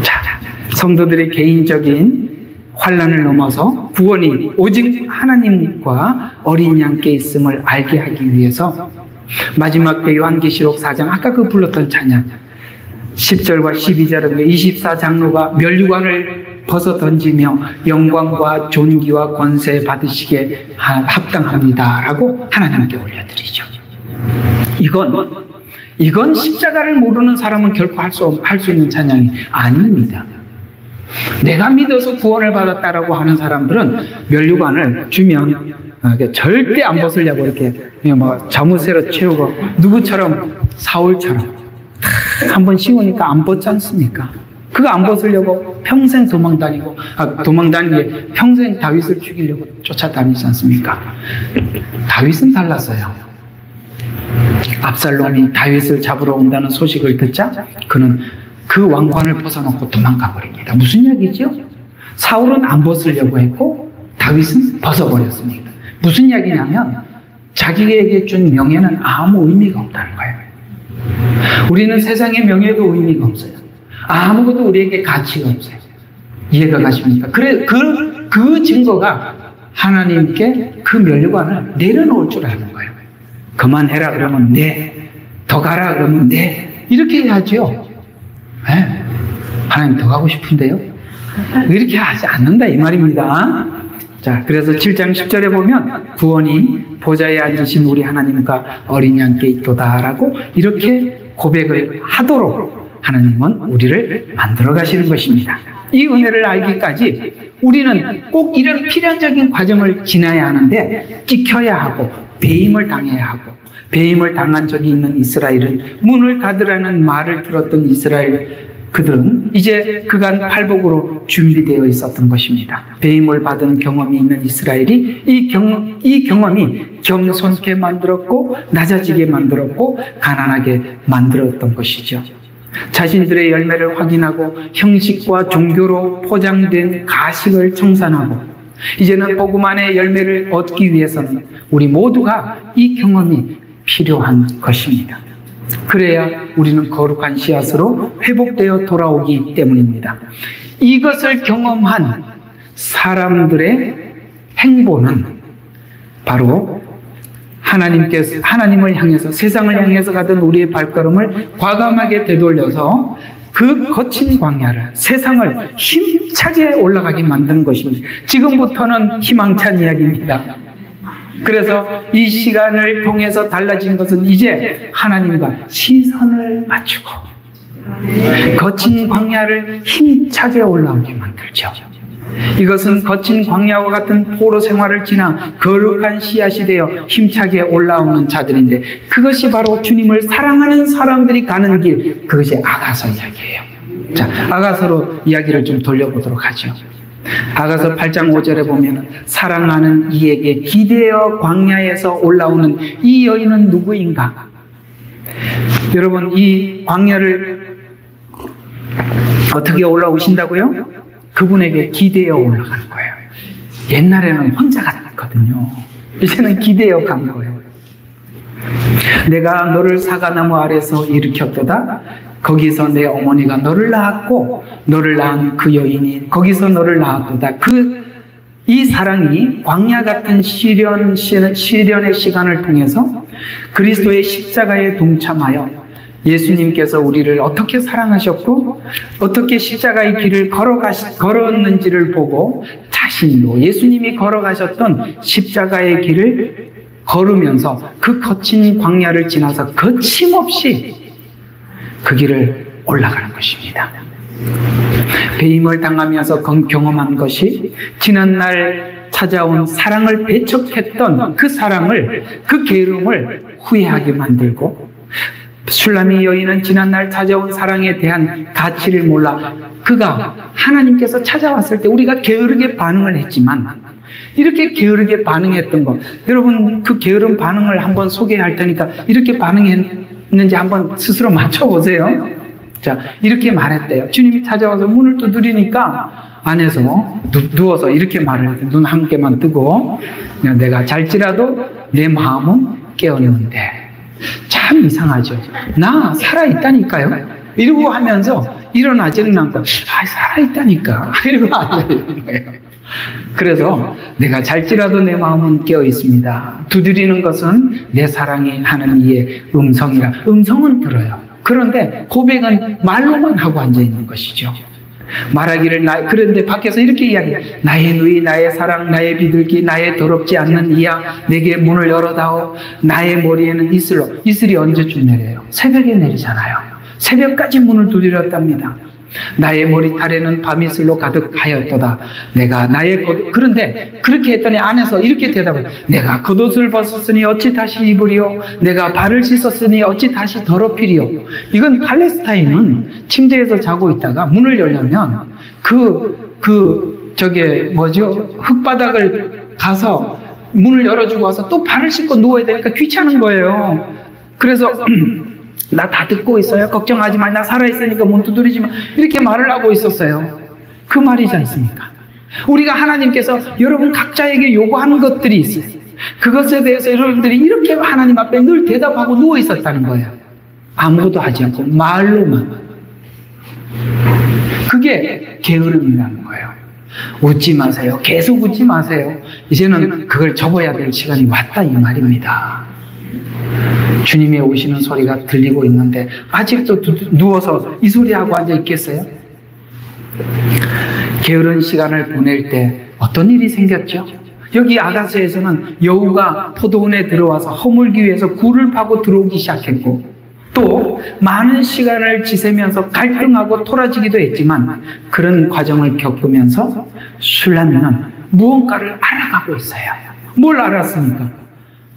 자, 성도들의 개인적인 환난을 넘어서 구원이 오직 하나님과 어린 양께 있음을 알게 하기 위해서 마지막 때 요한계시록 4장 아까 그 불렀던 찬양 10절과 12절에 24장로가 면류관을 벗어 던지며 영광과 존귀와 권세 받으시기에 합당합니다 라고 하나님께 올려드리죠. 이건 십자가를 모르는 사람은 결코 할 수 있는 찬양이 아닙니다. 내가 믿어서 구원을 받았다라고 하는 사람들은 면류관을 주면 절대 안 벗으려고 이렇게 자무새로 채우고 누구처럼 사울처럼 한번 씌우니까 안 벗지 않습니까? 그거 안 벗으려고 평생 도망다니는 게 평생 다윗을 죽이려고 쫓아다니지 않습니까? 다윗은 달랐어요. 압살롬이 다윗을 잡으러 온다는 소식을 듣자 그는 그 왕관을 벗어놓고 도망가 버립니다. 무슨 이야기죠? 사울은 안 벗으려고 했고 다윗은 벗어버렸습니다. 무슨 이야기냐면 자기에게 준 명예는 아무 의미가 없다는 거예요. 우리는 세상의 명예도 의미가 없어요. 아무것도 우리에게 가치가 없어요. 이해가 가십니까? 그래, 그 증거가 하나님께 그 면류관을 내려놓을 줄 아는 거예요. 그만해라 그러면 네, 더 가라 그러면 네, 이렇게 하죠. 네? 하나님 더 가고 싶은데요? 이렇게 하지 않는다 이 말입니다. 자, 그래서 7장 10절에 보면 구원이 보좌에 앉으신 우리 하나님과 어린 양께 있도다라고 이렇게 고백을 하도록 하나님은 우리를 만들어 가시는 것입니다. 이 은혜를 알기까지 우리는 꼭 이런 필연적인 과정을 지나야 하는데 찍혀야 하고 배임을 당해야 하고 배임을 당한 적이 있는 이스라엘은 문을 닫으라는 말을 들었던 이스라엘 그들은 이제 그간 팔복으로 준비되어 있었던 것입니다. 배임을 받은 경험이 있는 이스라엘이 이 경험이 겸손케 만들었고 낮아지게 만들었고 가난하게 만들었던 것이죠. 자신들의 열매를 확인하고 형식과 종교로 포장된 가식을 청산하고 이제는 복음 안의 열매를 얻기 위해서는 우리 모두가 이 경험이 필요한 것입니다. 그래야 우리는 거룩한 씨앗으로 회복되어 돌아오기 때문입니다. 이것을 경험한 사람들의 행보는 바로 하나님을 향해서, 세상을 향해서 가던 우리의 발걸음을 과감하게 되돌려서 그 거친 광야를, 세상을 힘차게 올라가게 만드는 것입니다. 지금부터는 희망찬 이야기입니다. 그래서 이 시간을 통해서 달라진 것은 이제 하나님과 시선을 맞추고 거친 광야를 힘차게 올라오게 만들죠. 이것은 거친 광야와 같은 포로 생활을 지나 거룩한 씨앗이 되어 힘차게 올라오는 자들인데, 그것이 바로 주님을 사랑하는 사람들이 가는 길, 그것이 아가서 이야기예요. 자, 아가서로 이야기를 좀 돌려보도록 하죠. 아가서 8장 5절에 보면 사랑하는 이에게 기대어 광야에서 올라오는 이 여인은 누구인가? 여러분, 이 광야를 어떻게 올라오신다고요? 그분에게 기대어 올라가는 거예요. 옛날에는 혼자 갔거든요. 이제는 기대어 간 거예요. 내가 너를 사과나무 아래서 일으켰도다. 거기서 내 어머니가 너를 낳았고 너를 낳은 그 여인이 거기서 너를 낳았도다. 이 사랑이 광야 같은 시련의 시간을 통해서 그리스도의 십자가에 동참하여 예수님께서 우리를 어떻게 사랑하셨고 어떻게 십자가의 길을 걸었는지를 보고 자신도 예수님이 걸어가셨던 십자가의 길을 걸으면서 그 거친 광야를 지나서 거침없이 그 길을 올라가는 것입니다. 배임을 당하면서 경험한 것이 지난날 찾아온 사랑을 배척했던 그 사랑을, 그 게으름을 후회하게 만들고, 슐라미 여인은 지난날 찾아온 사랑에 대한 가치를 몰라 그가 하나님께서 찾아왔을 때 우리가 게으르게 반응을 했지만, 이렇게 게으르게 반응했던 것, 여러분 그 게으른 반응을 한번 소개할 테니까 이렇게 반응했는지 한번 스스로 맞춰보세요. 자, 이렇게 말했대요. 주님이 찾아와서 문을 두드리니까 안에서 누워서 이렇게 말을 했대요. 눈 한 개만 뜨고, 내가 잘지라도 내 마음은 깨었는데. 참 이상하죠. 나 살아있다니까요. 이러고 하면서 일어나지는 않고, 살아있다니까. 이러고 앉아있는 거예요. 그래서 내가 잘지라도 내 마음은 깨어 있습니다. 두드리는 것은 내 사랑이 하는 이의 음성이라. 음성은 들어요. 그런데 고백은 말로만 하고 앉아있는 것이죠. 말하기를 그런데 밖에서 이렇게 이야기해요. 나의 누이, 나의 사랑, 나의 비둘기, 나의 더럽지 않는 이야, 내게 문을 열어다오. 나의 머리에는 이슬이 언제쯤 내려요? 새벽에 내리잖아요. 새벽까지 문을 두드렸답니다. 나의 머리털에는 밤이슬로 가득하였도다. 그런데 그렇게 했더니 안에서 이렇게 대답해요. 내가 겉옷을 벗었으니 어찌 다시 입으리요? 내가 발을 씻었으니 어찌 다시 더럽히리요? 이건 팔레스타인은 침대에서 자고 있다가 문을 열려면 흙바닥을 가서 문을 열어주고 와서 또 발을 씻고 누워야 되니까 귀찮은 거예요. 그래서 나 다 듣고 있어요. 걱정하지 마. 나 살아있으니까 문 두드리지 마. 이렇게 말을 하고 있었어요. 그 말이지 않습니까? 우리가 하나님께서 여러분 각자에게 요구하는 것들이 있어요. 그것에 대해서 여러분들이 이렇게 하나님 앞에 늘 대답하고 누워 있었다는 거예요. 아무것도 하지 않고 말로만. 그게 게으름이라는 거예요. 웃지 마세요. 계속 웃지 마세요. 이제는 그걸 접어야 될 시간이 왔다 이 말입니다. 주님이 오시는 소리가 들리고 있는데 아직도 누워서 이 소리하고 앉아 있겠어요? 게으른 시간을 보낼 때 어떤 일이 생겼죠? 여기 아가서에서는 여우가 포도원에 들어와서 허물기 위해서 굴을 파고 들어오기 시작했고, 또 많은 시간을 지새면서 갈등하고 토라지기도 했지만 그런 과정을 겪으면서 슐라미는 무언가를 알아가고 있어요. 뭘 알았습니까?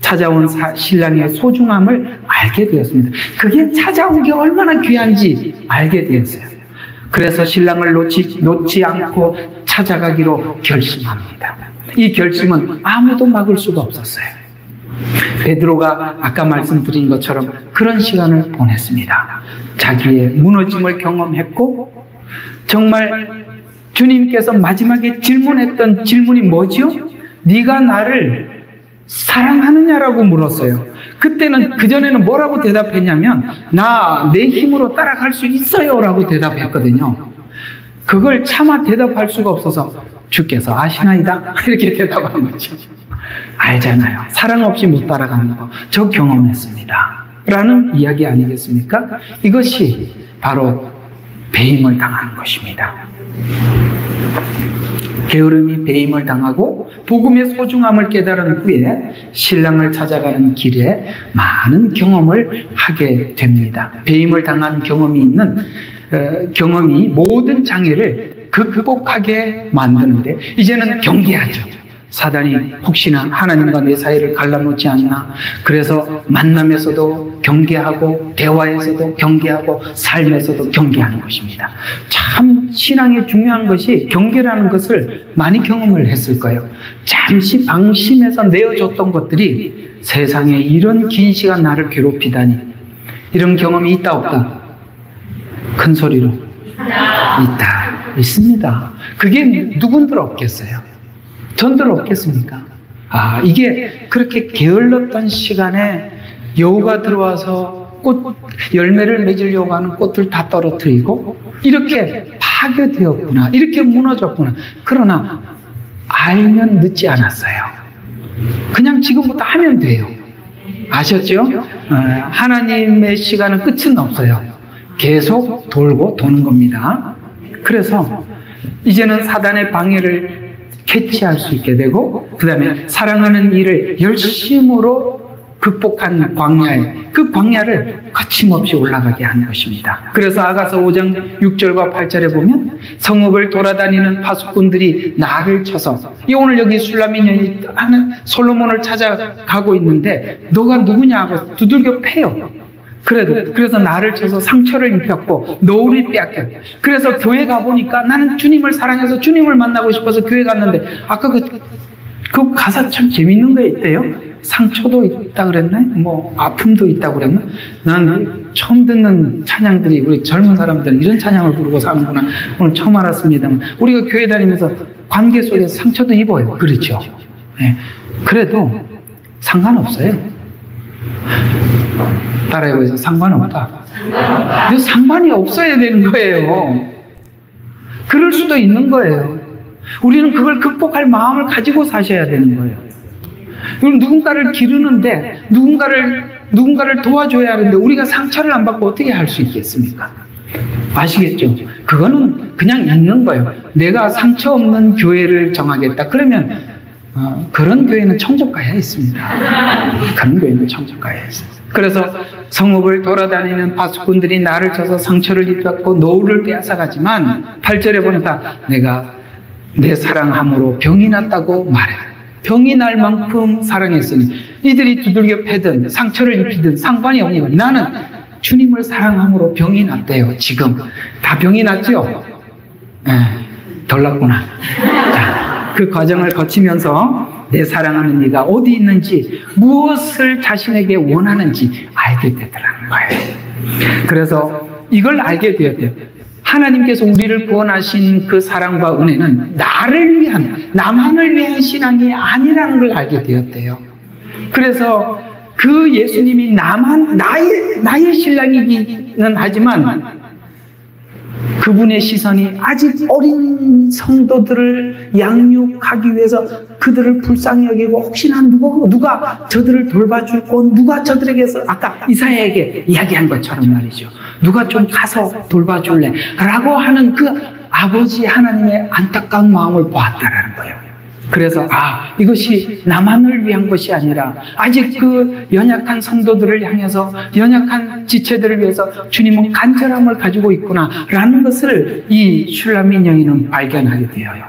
찾아온 신랑의 소중함을 알게 되었습니다. 그게 찾아온 게 얼마나 귀한지 알게 되었어요. 그래서 신랑을 놓지 않고 찾아가기로 결심합니다. 이 결심은 아무도 막을 수가 없었어요. 베드로가 아까 말씀드린 것처럼 그런 시간을 보냈습니다. 자기의 무너짐을 경험했고, 정말 주님께서 마지막에 질문했던 질문이 뭐죠? 네가 나를 사랑하느냐라고 물었어요. 그때는, 그전에는 뭐라고 대답했냐면, 나 내 힘으로 따라갈 수 있어요 라고 대답했거든요. 그걸 차마 대답할 수가 없어서 주께서 아시나이다 이렇게 대답한 거죠. 알잖아요. 사랑 없이 못 따라가는 거 저 경험했습니다 라는 이야기 아니겠습니까? 이것이 바로 배임을 당하는 것입니다. 게으름이 배임을 당하고 복음의 소중함을 깨달은 후에 신랑을 찾아가는 길에 많은 경험을 하게 됩니다. 배임을 당한 경험이 모든 장애를 극복하게 만드는데, 이제는 경계하죠. 사단이 혹시나 하나님과 내 사이를 갈라놓지 않나, 그래서 만남에서도 경계하고 대화에서도 경계하고 삶에서도 경계하는 것입니다. 참 신앙의 중요한 것이 경계라는 것을 많이 경험을 했을 거예요. 잠시 방심해서 내어줬던 것들이 세상에 이런 긴 시간 나를 괴롭히다니. 이런 경험이 있다 없다? 큰 소리로 있다. 있습니다. 그게 누군들 없겠어요? 전들 없겠습니까? 이게 그렇게 게을렀던 시간에 여우가 들어와서 열매를 맺으려고 하는 꽃을 다 떨어뜨리고 이렇게 파괴되었구나, 이렇게 무너졌구나. 그러나 알면 늦지 않았어요. 그냥 지금부터 하면 돼요. 아셨죠? 하나님의 시간은 끝은 없어요. 계속 돌고 도는 겁니다. 그래서 이제는 사단의 방해를 캐치할 수 있게 되고, 그 다음에 사랑하는 일을 열심으로 극복한 그 광야를 거침없이 올라가게 하는 것입니다. 그래서 아가서 5장 6절과 8절에 보면 성읍을 돌아다니는 파수꾼들이 나를 쳐서, 오늘 여기 술라미년이 하는 솔로몬을 찾아가고 있는데 너가 누구냐 하고 두들겨 패요. 그래서 나를 쳐서 상처를 입혔고 노울이 빼앗겨. 그래서 교회 가보니까 나는 주님을 사랑해서 주님을 만나고 싶어서 교회 갔는데, 아까 그 가사 참 재밌는 게 있대요. 상처도 있다 그랬나? 아픔도 있다 그랬나? 난 처음 듣는 찬양들이, 우리 젊은 사람들은 이런 찬양을 부르고 사는구나 오늘 처음 알았습니다만, 우리가 교회 다니면서 관계 속에서 상처도 입어요. 그렇죠? 네. 그래도 상관없어요. 따라해보세요. 상관없다. 근데 상관이 없어야 되는 거예요. 그럴 수도 있는 거예요. 우리는 그걸 극복할 마음을 가지고 사셔야 되는 거예요. 그럼 누군가를 기르는데 누군가를 도와줘야 하는데 우리가 상처를 안 받고 어떻게 할 수 있겠습니까? 아시겠죠? 그거는 그냥 있는 거예요. 내가 상처 없는 교회를 정하겠다. 그러면 그런 교회는 천국가에 있습니다. 그런 교회는 천국가에 있습니다. 그래서 성읍을 돌아다니는 파수꾼들이 나를 쳐서 상처를 입혔고 노울을 빼앗아가지만 8절에 보니까 내가 내 사랑함으로 병이 났다고 말해. 병이 날 만큼 사랑했으니 이들이 두들겨 패든 상처를 입히든 상관이 없는 거예요. 나는 주님을 사랑함으로 병이 났대요. 지금 다 병이 났죠? 덜 났구나. 자, 그 과정을 거치면서 내 사랑하는 네가 어디 있는지, 무엇을 자신에게 원하는지 알게 되더라는 거예요. 그래서 이걸 알게 되었대요. 하나님께서 우리를 구원하신 그 사랑과 은혜는 나를 위한, 나만을 위한 신앙이 아니라는 걸 알게 되었대요. 그래서 그 예수님이 나의 신랑이기는 하지만 그분의 시선이 아직 어린 성도들을 양육하기 위해서 그들을 불쌍히 여기고, 혹시나 누가 저들을 돌봐줄 건, 누가 저들에게서 아까 이사야에게 이야기한 것처럼 말이죠. 누가 좀 가서 돌봐줄래? 라고 하는 그 아버지 하나님의 안타까운 마음을 보았다라는 거예요. 그래서 이것이 나만을 위한 것이 아니라 아직 그 연약한 성도들을 향해서, 연약한 지체들을 위해서 주님은 간절함을 가지고 있구나 라는 것을 이 슐라민 여인은 발견하게 되어요.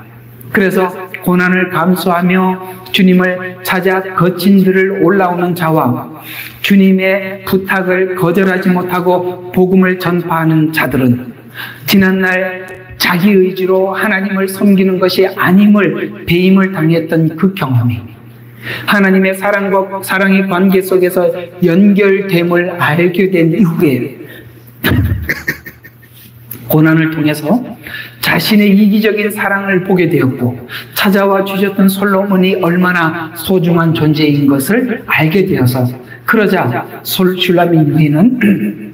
그래서 고난을 감수하며 주님을 찾아 거친 들을 올라오는 자와 주님의 부탁을 거절하지 못하고 복음을 전파하는 자들은 지난날 자기 의지로 하나님을 섬기는 것이 아님을 배임을 당했던 그 경험이 하나님의 사랑과 사랑의 관계 속에서 연결됨을 알게 된 이후에 고난을 통해서 자신의 이기적인 사랑을 보게 되었고 찾아와 주셨던 솔로몬이 얼마나 소중한 존재인 것을 알게 되어서 그러자 슐라미 여인은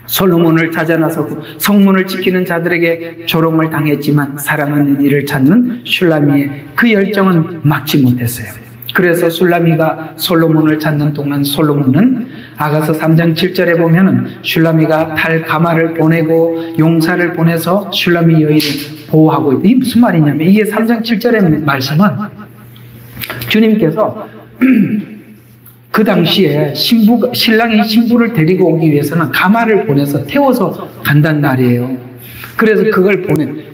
솔로몬을 찾아 나서고 성문을 지키는 자들에게 조롱을 당했지만 사랑하는 이를 찾는 슐라미의 그 열정은 막지 못했어요. 그래서 슐라미가 솔로몬을 찾는 동안 솔로몬은 아가서 3장 7절에 보면은 슐라미가 탈 가마를 보내고 용사를 보내서 슐라미 여인을 보호하고 있다. 이게 무슨 말이냐면 이게 3장 7절의 말씀은 주님께서 그 당시에 신랑이 신부를 데리고 오기 위해서는 가마를 보내서 태워서 간단 말이에요. 그래서 그걸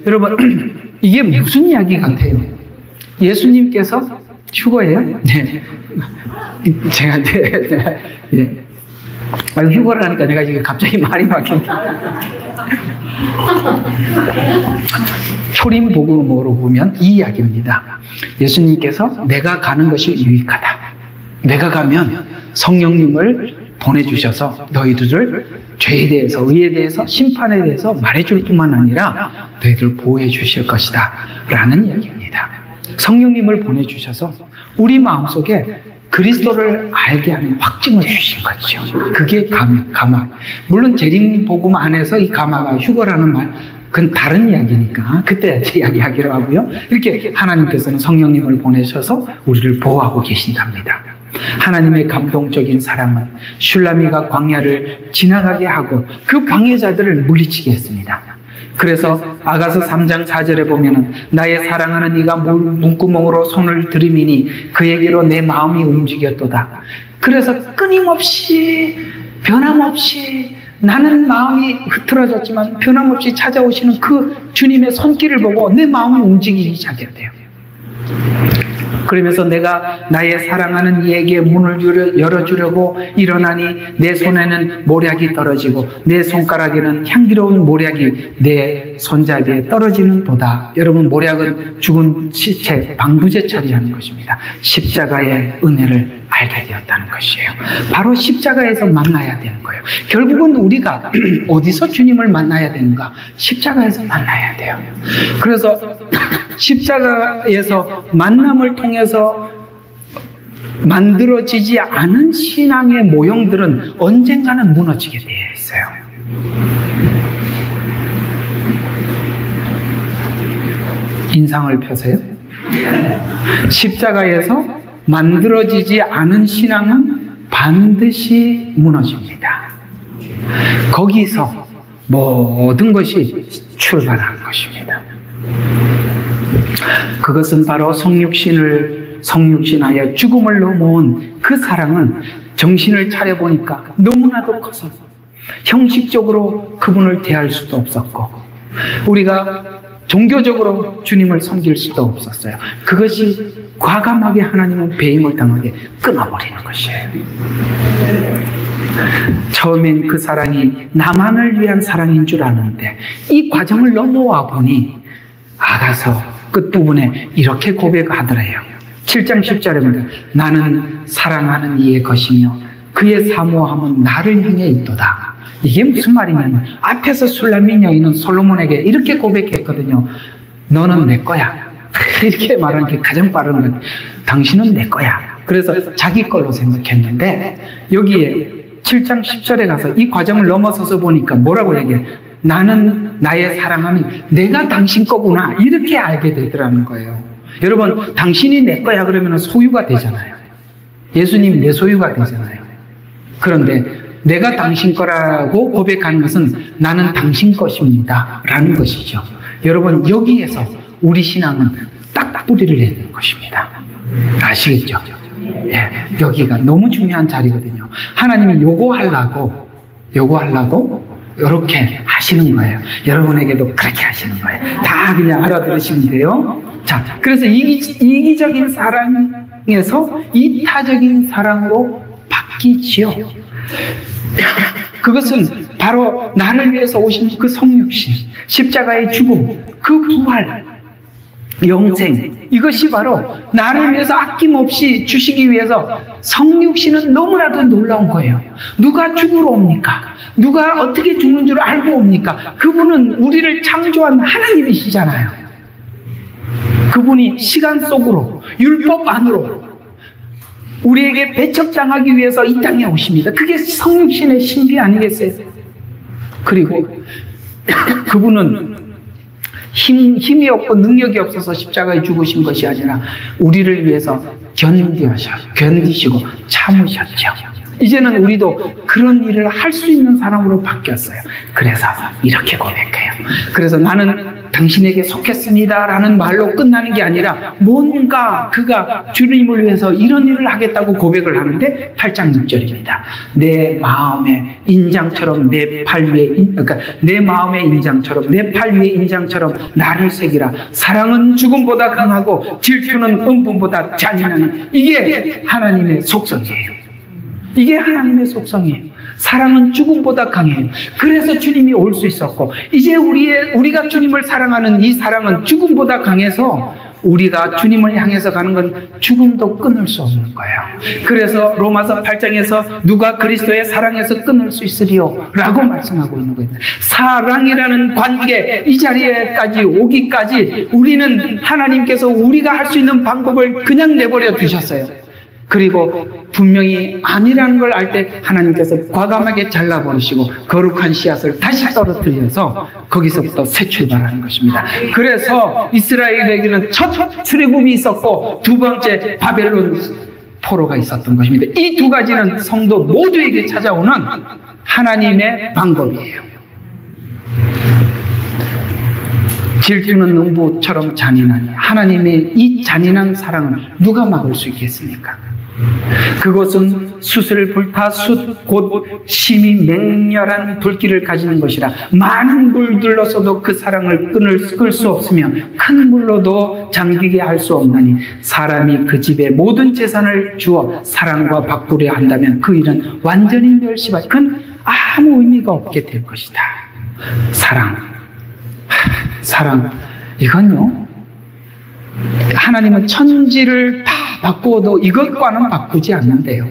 여러분 이게 무슨 이야기 같아요? 예수님께서 휴거예요? 네. 제가 네. 휴거를 하니까 내가 지금 갑자기 말이 막힌다. 초림복음으로 보면 이 이야기입니다. 예수님께서 내가 가는 것이 유익하다. 내가 가면 성령님을 보내주셔서 너희들을 죄에 대해서, 의에 대해서, 심판에 대해서 말해줄 뿐만 아니라 너희들을 보호해 주실 것이다 라는 이야기입니다. 성령님을 보내주셔서 우리 마음속에 그리스도를 알게 하는 확증을 주신 거죠. 그게 가마. 물론 재림복음 안에서 이 가마가 휴거라는 말, 그건 다른 이야기니까 그때 이야기하기로 하고요. 이렇게 하나님께서는 성령님을 보내셔서 우리를 보호하고 계신답니다. 하나님의 감동적인 사랑은 슐라미가 광야를 지나가게 하고 그 방해자들을 물리치게 했습니다. 그래서 아가서 3장 4절에 보면은 나의 사랑하는 이가 문구멍으로 손을 들이미니 그에게로 내 마음이 움직였도다. 그래서 끊임없이 변함없이 나는 마음이 흐트러졌지만 변함없이 찾아오시는 그 주님의 손길을 보고 내 마음이 움직이기 시작했대요. 그러면서 내가 나의 사랑하는 이에게 문을 열어주려고 일어나니 내 손에는 모략이 떨어지고 내 손가락에는 향기로운 모략이 내 손잡이에 떨어지는 도다. 여러분, 모략은 죽은 시체, 방부제 처리하는 것입니다. 십자가의 은혜를 알게 되었다는 것이에요. 바로 십자가에서 만나야 되는 거예요. 결국은 우리가 어디서 주님을 만나야 되는가? 십자가에서 만나야 돼요. 그래서 십자가에서 만남을 통해서 만들어지지 않은 신앙의 모형들은 언젠가는 무너지게 되어 있어요. 인상을 펴세요. 십자가에서 만들어지지 않은 신앙은 반드시 무너집니다. 거기서 모든 것이 출발하는 것입니다. 그것은 바로 성육신하여 죽음을 넘어온 그 사랑은 정신을 차려보니까 너무나도 커서 형식적으로 그분을 대할 수도 없었고 우리가 종교적으로 주님을 섬길 수도 없었어요. 그것이 과감하게 하나님은 배임을 당하게 끊어버리는 것이에요. 처음엔 그 사랑이 나만을 위한 사랑인 줄 아는데 이 과정을 넘어와 보니 아가서 끝부분에 이렇게 고백하더래요. 7장 10절에 보면 나는 사랑하는 이의 것이며 그의 사모함은 나를 향해 있도다. 이게 무슨 말이냐면 앞에서 슐라미 여인은 솔로몬에게 이렇게 고백했거든요. 너는 내 거야. 이렇게 말하는 게 가장 빠른 건 당신은 내 거야. 그래서 자기 걸로 생각했는데 여기에 7장 10절에 가서 이 과정을 넘어서서 보니까 뭐라고 얘기해? 나는 나의 사랑함이 내가 당신 거구나 이렇게 알게 되더라는 거예요. 여러분, 당신이 내 거야 그러면 소유가 되잖아요. 예수님 내 소유가 되잖아요. 그런데 내가 당신 거라고 고백하는 것은 나는 당신 것입니다 라는 것이죠. 여러분, 여기에서 우리 신앙은 딱 뿌리를 내는 것입니다. 아시겠죠? 예, 여기가 너무 중요한 자리거든요. 하나님이 요구하려고 이렇게 하시는 거예요. 여러분에게도 그렇게 하시는 거예요. 다 그냥 알아들으시면 돼요. 자, 그래서 이기적인 사랑에서 이타적인 사랑으로 바뀌지요. 그것은 바로 나를 위해서 오신 그 성육신, 십자가의 죽음, 그 부활, 영생, 이것이 바로 나를 위해서 아낌없이 주시기 위해서 성육신은 너무나도 놀라운 거예요. 누가 죽으러 옵니까? 누가 어떻게 죽는 줄 알고 옵니까? 그분은 우리를 창조한 하나님이시잖아요. 그분이 시간 속으로, 율법 안으로 우리에게 배척당하기 위해서 이 땅에 오십니다. 그게 성육신의 신비 아니겠어요? 그리고 그분은 힘이 없고 능력이 없어서 십자가에 죽으신 것이 아니라 우리를 위해서 견디시고 참으셨죠. 이제는 우리도 그런 일을 할 수 있는 사람으로 바뀌었어요. 그래서 이렇게 고백해요. 그래서 나는 당신에게 속했습니다 라는 말로 끝나는 게 아니라 뭔가 그가 주님을 위해서 이런 일을 하겠다고 고백을 하는데 8장 6절입니다. 내 마음의 인장처럼 내 팔 위에, 그러니까 내 마음의 인장처럼 내 팔 위에 인장처럼 나를 새기라. 사랑은 죽음보다 강하고 질투는 음부보다 잔인하니. 이게 하나님의 속성이에요. 이게 하나님의 속성이에요. 사랑은 죽음보다 강해요. 그래서 주님이 올 수 있었고, 이제 우리가 주님을 사랑하는 이 사랑은 죽음보다 강해서 우리가 주님을 향해서 가는 건 죽음도 끊을 수 없는 거예요. 그래서 로마서 8장에서 누가 그리스도의 사랑에서 끊을 수 있으리요? 라고 말씀하고 있는 거예요. 사랑이라는 관계, 이 자리에까지 오기까지 우리는 하나님께서 우리가 할 수 있는 방법을 그냥 내버려 두셨어요. 그리고 분명히 아니라는 걸 알 때 하나님께서 과감하게 잘라버리시고 거룩한 씨앗을 다시 떨어뜨려서 거기서부터 새 출발하는 것입니다. 그래서 이스라엘에게는 첫 출애굽이 있었고 두 번째 바벨론 포로가 있었던 것입니다. 이 두 가지는 성도 모두에게 찾아오는 하나님의 방법이에요. 질투는 음부처럼 잔인하니 하나님의 이 잔인한 사랑을 누가 막을 수 있겠습니까? 그것은 숯을 불타 숯 곧 심히 맹렬한 불길을 가지는 것이라. 많은 불들로서도 그 사랑을 끌 수 없으며 큰 물로도 잠기게 할 수 없나니 사람이 그 집에 모든 재산을 주어 사랑과 바꾸려 한다면 그 일은 완전히 멸시받아 그건 아무 의미가 없게 될 것이다. 사랑 이건요, 하나님은 천지를 다 바꾸어도 이것과는 바꾸지 않는데요.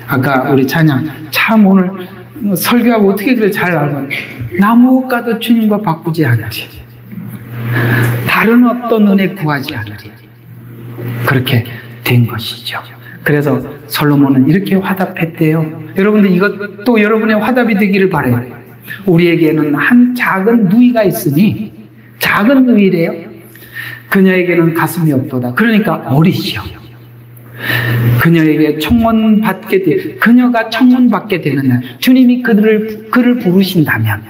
아까 우리 찬양 참 오늘 설교하고 어떻게 그래 잘 알고, 나무가도 주님과 바꾸지 않으리, 다른 어떤 은혜 구하지 않으리, 그렇게 된 것이죠. 그래서 솔로몬은 이렇게 화답했대요. 여러분들 이것도 여러분의 화답이 되기를 바라요. 우리에게는 한 작은 누이가 있으니, 작은 누이래요. 그녀에게는 가슴이 없도다. 그러니까 어리시오. 그녀에게 그녀가 청문받게 되는 날, 주님이 그를 부르신다면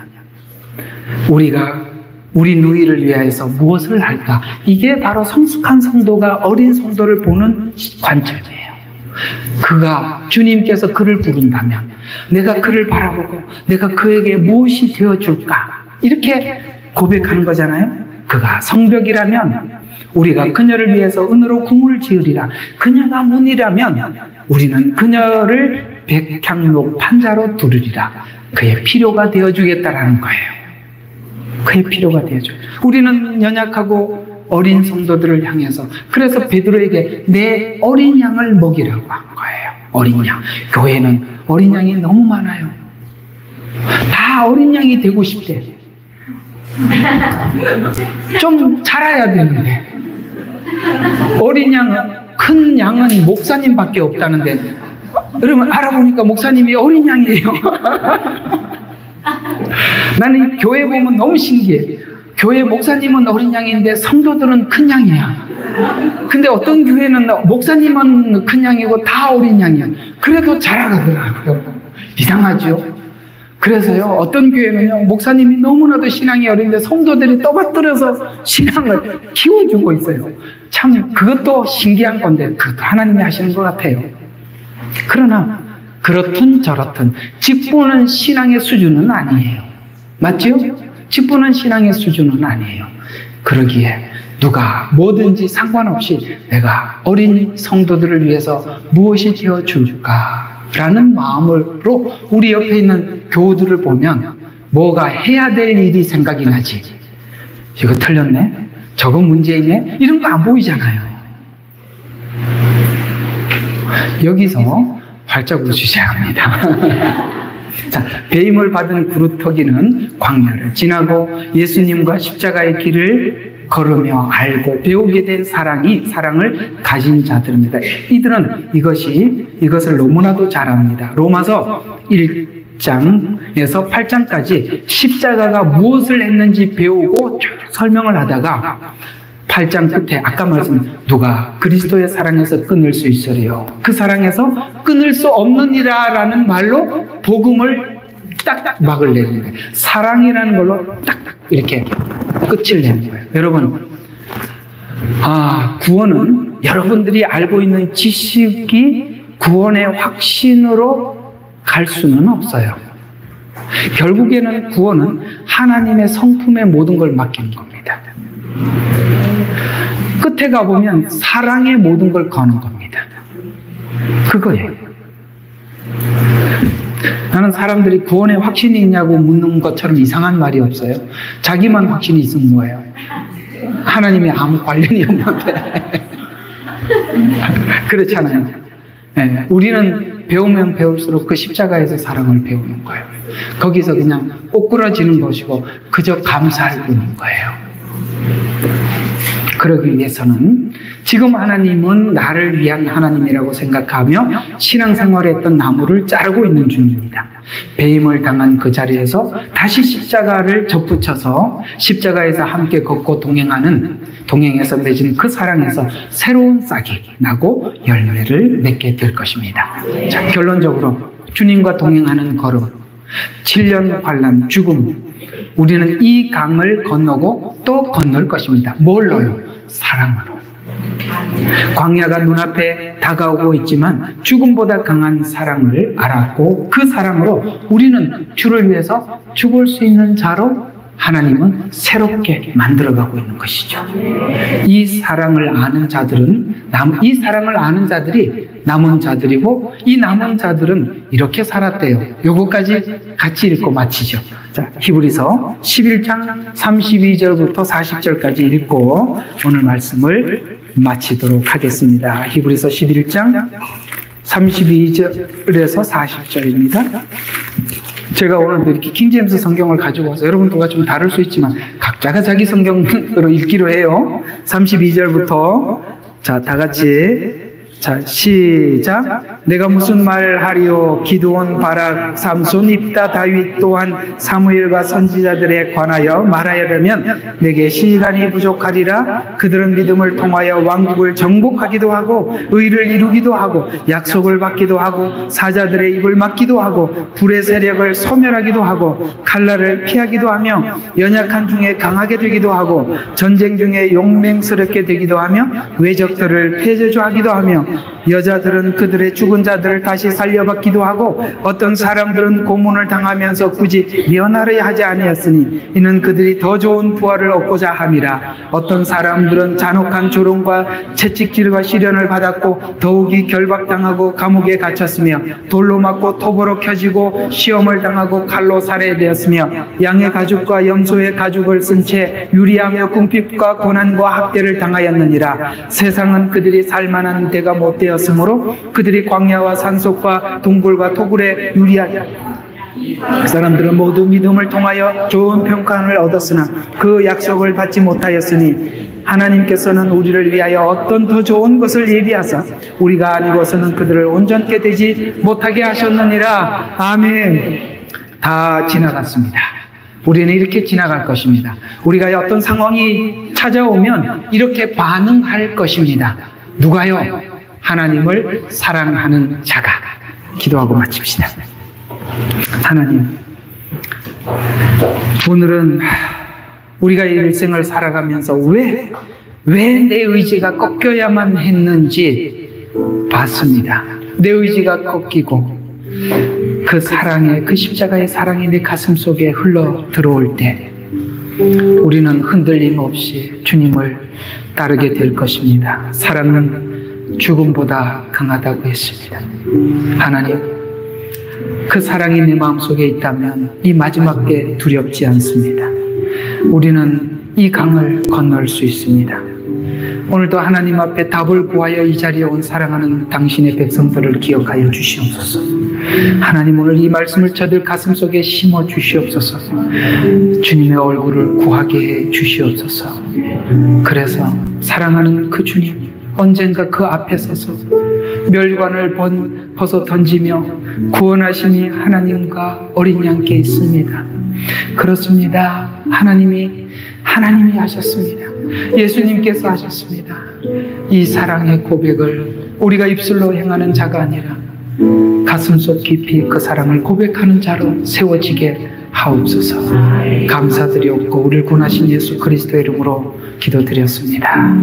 우리가 우리 누이를 위하여서 무엇을 할까? 이게 바로 성숙한 성도가 어린 성도를 보는 관점이에요. 그가 주님께서 그를 부른다면 내가 그를 바라보고 내가 그에게 무엇이 되어줄까? 이렇게 고백하는 거잖아요. 그가 성벽이라면 우리가 그녀를 위해서 은으로 궁을 지으리라. 그녀가 문이라면 우리는 그녀를 백향록 판자로 두르리라. 그의 필요가 되어주겠다라는 거예요. 그의 필요가 되어줘. 우리는 연약하고 어린 성도들을 향해서, 그래서 베드로에게 내 어린 양을 먹이라고 한 거예요. 어린 양. 교회는 어린 양이 너무 많아요. 다 어린 양이 되고 싶대. 좀 자라야 되는데. 어린 양은, 큰 양은 목사님밖에 없다는데, 여러분 알아보니까 목사님이 어린 양이에요. 나는 교회 보면 너무 신기해. 교회 목사님은 어린 양인데 성도들은 큰 양이야. 근데 어떤 교회는 목사님은 큰 양이고 다 어린 양이야. 그래도 자라가더라고요. 이상하죠? 그래서요, 어떤 교회는요, 목사님이 너무나도 신앙이 어린데 성도들이 떠받들어서 신앙을 키워주고 있어요. 참, 그것도 신기한 건데, 그것도 하나님이 하시는 것 같아요. 그러나, 그렇든 저렇든, 직분은 신앙의 수준은 아니에요. 맞죠? 직분은 신앙의 수준은 아니에요. 그러기에, 누가 뭐든지 상관없이 내가 어린 성도들을 위해서 무엇이 되어줄까? 라는 마음으로 우리 옆에 있는 교우들을 보면 뭐가 해야 될 일이 생각이 나지. 이거 틀렸네? 저거 문제있네? 이런 거 안 보이잖아요. 여기서 활짝 웃으셔야 합니다. 자, 배임을 받은 구루터기는 광야를 지나고 예수님과 십자가의 길을 걸으며 알고 배우게 된 사랑을 가진 자들입니다. 이들은 이것을 너무나도 잘 압니다. 로마서 1장에서 8장까지 십자가가 무엇을 했는지 배우고 설명을 하다가 8장 끝에 아까 누가 그리스도의 사랑에서 끊을 수 있으리요. 그 사랑에서 끊을 수 없느니라라는 말로 복음을 딱딱 막을 내는 거예요. 사랑이라는 걸로 딱딱 이렇게 끝을 내는 거예요. 여러분, 구원은 여러분들이 알고 있는 지식이 구원의 확신으로 갈 수는 없어요. 결국에는 구원은 하나님의 성품의 모든 걸 맡기는 겁니다. 끝에 가보면 사랑의 모든 걸 거는 겁니다. 그거예요. 나는 사람들이 구원에 확신이 있냐고 묻는 것처럼 이상한 말이 없어요. 자기만 확신이 있으면 뭐예요? 하나님이 아무 관련이 없는데. 그렇잖아요. 네, 우리는 배우면 배울수록 그 십자가에서 사랑을 배우는 거예요. 거기서 그냥 꼬꾸라지는 것이고 그저 감사할 뿐인 거예요. 그러기 위해서는 지금 하나님은 나를 위한 하나님이라고 생각하며 신앙생활을 했던 나무를 자르고 있는 중입니다. 배임을 당한 그 자리에서 다시 십자가를 접붙여서 십자가에서 함께 걷고 동행해서 맺은 그 사랑에서 새로운 싹이 나고 열매를 맺게 될 것입니다. 자, 결론적으로 주님과 동행하는 걸음, 7년 환난, 죽음, 우리는 이 강을 건너고 또 건널 것입니다. 뭘로요? 사랑으로. 광야가 눈앞에 다가오고 있지만 죽음보다 강한 사랑을 알았고 그 사랑으로 우리는 주를 위해서 죽을 수 있는 자로 하나님은 새롭게 만들어가고 있는 것이죠. 이 사랑을 아는 자들이 남은 자들이고 이 남은 자들은 이렇게 살았대요. 요거까지 같이 읽고 마치죠. 자, 히브리서 11장 32절부터 40절까지 읽고 오늘 말씀을 마치도록 하겠습니다. 히브리서 11장 32절에서 40절입니다. 제가 오늘 이렇게 킹제임스 성경을 가지고 와서 여러분들과 좀 다를 수 있지만 각자가 자기 성경으로 읽기로 해요. 32절부터 자, 다 같이 자, 시작. 내가 무슨 말 하리요? 기드온, 바락, 삼손, 입다, 다윗 또한 사무엘과 선지자들에 관하여 말하려면 내게 시간이 부족하리라. 그들은 믿음을 통하여 왕국을 정복하기도 하고 의를 이루기도 하고 약속을 받기도 하고 사자들의 입을 막기도 하고 불의 세력을 소멸하기도 하고 칼날을 피하기도 하며 연약한 중에 강하게 되기도 하고 전쟁 중에 용맹스럽게 되기도 하며 외적들을 패저주하기도 하며 여자들은 그들의 죽은 자들을 다시 살려받기도 하고 어떤 사람들은 고문을 당하면서 굳이 면하려 하지 아니하였으니 이는 그들이 더 좋은 부활을 얻고자 함이라. 어떤 사람들은 잔혹한 조롱과 채찍질과 시련을 받았고 더욱이 결박당하고 감옥에 갇혔으며 돌로 맞고 톱으로 켜지고 시험을 당하고 칼로 살해되었으며 양의 가죽과 염소의 가죽을 쓴 채 유리하며 궁핍과 고난과 학대를 당하였느니라. 세상은 그들이 살만한 데가 못 되었으므로 그들이 광야와 산속과 동굴과 토굴에 유리하여 그 사람들은 모두 믿음을 통하여 좋은 평가를 얻었으나 그 약속을 받지 못하였으니 하나님께서는 우리를 위하여 어떤 더 좋은 것을 예비하사 우리가 아니고서는 그들을 온전케 되지 못하게 하셨느니라. 아멘. 다 지나갔습니다. 우리는 이렇게 지나갈 것입니다. 우리가 어떤 상황이 찾아오면 이렇게 반응할 것입니다. 누가요? 하나님을 사랑하는 자가. 기도하고 마칩시다. 하나님, 오늘은 우리가 일생을 살아가면서 왜 내 의지가 꺾여야만 했는지 봤습니다. 내 의지가 꺾이고 그 사랑의, 그 십자가의 사랑이 내 가슴 속에 흘러 들어올 때 우리는 흔들림 없이 주님을 따르게 될 것입니다. 사랑은 죽음보다 강하다고 했습니다. 하나님, 그 사랑이 내 마음속에 있다면 이 마지막 때 두렵지 않습니다. 우리는 이 강을 건널 수 있습니다. 오늘도 하나님 앞에 답을 구하여 이 자리에 온 사랑하는 당신의 백성들을 기억하여 주시옵소서. 하나님, 오늘 이 말씀을 저들 가슴 속에 심어 주시옵소서. 주님의 얼굴을 구하게 해 주시옵소서. 그래서 사랑하는 그 주님, 언젠가 그 앞에 서서 멸관을 벗어 던지며 구원하심이 하나님과 어린 양께 있습니다. 그렇습니다. 하나님이 하셨습니다. 예수님께서 하셨습니다. 이 사랑의 고백을 우리가 입술로 행하는 자가 아니라 가슴속 깊이 그 사랑을 고백하는 자로 세워지게 하옵소서. 감사드리옵고 우리를 구원하신 예수 그리스도의 이름으로 기도드렸습니다.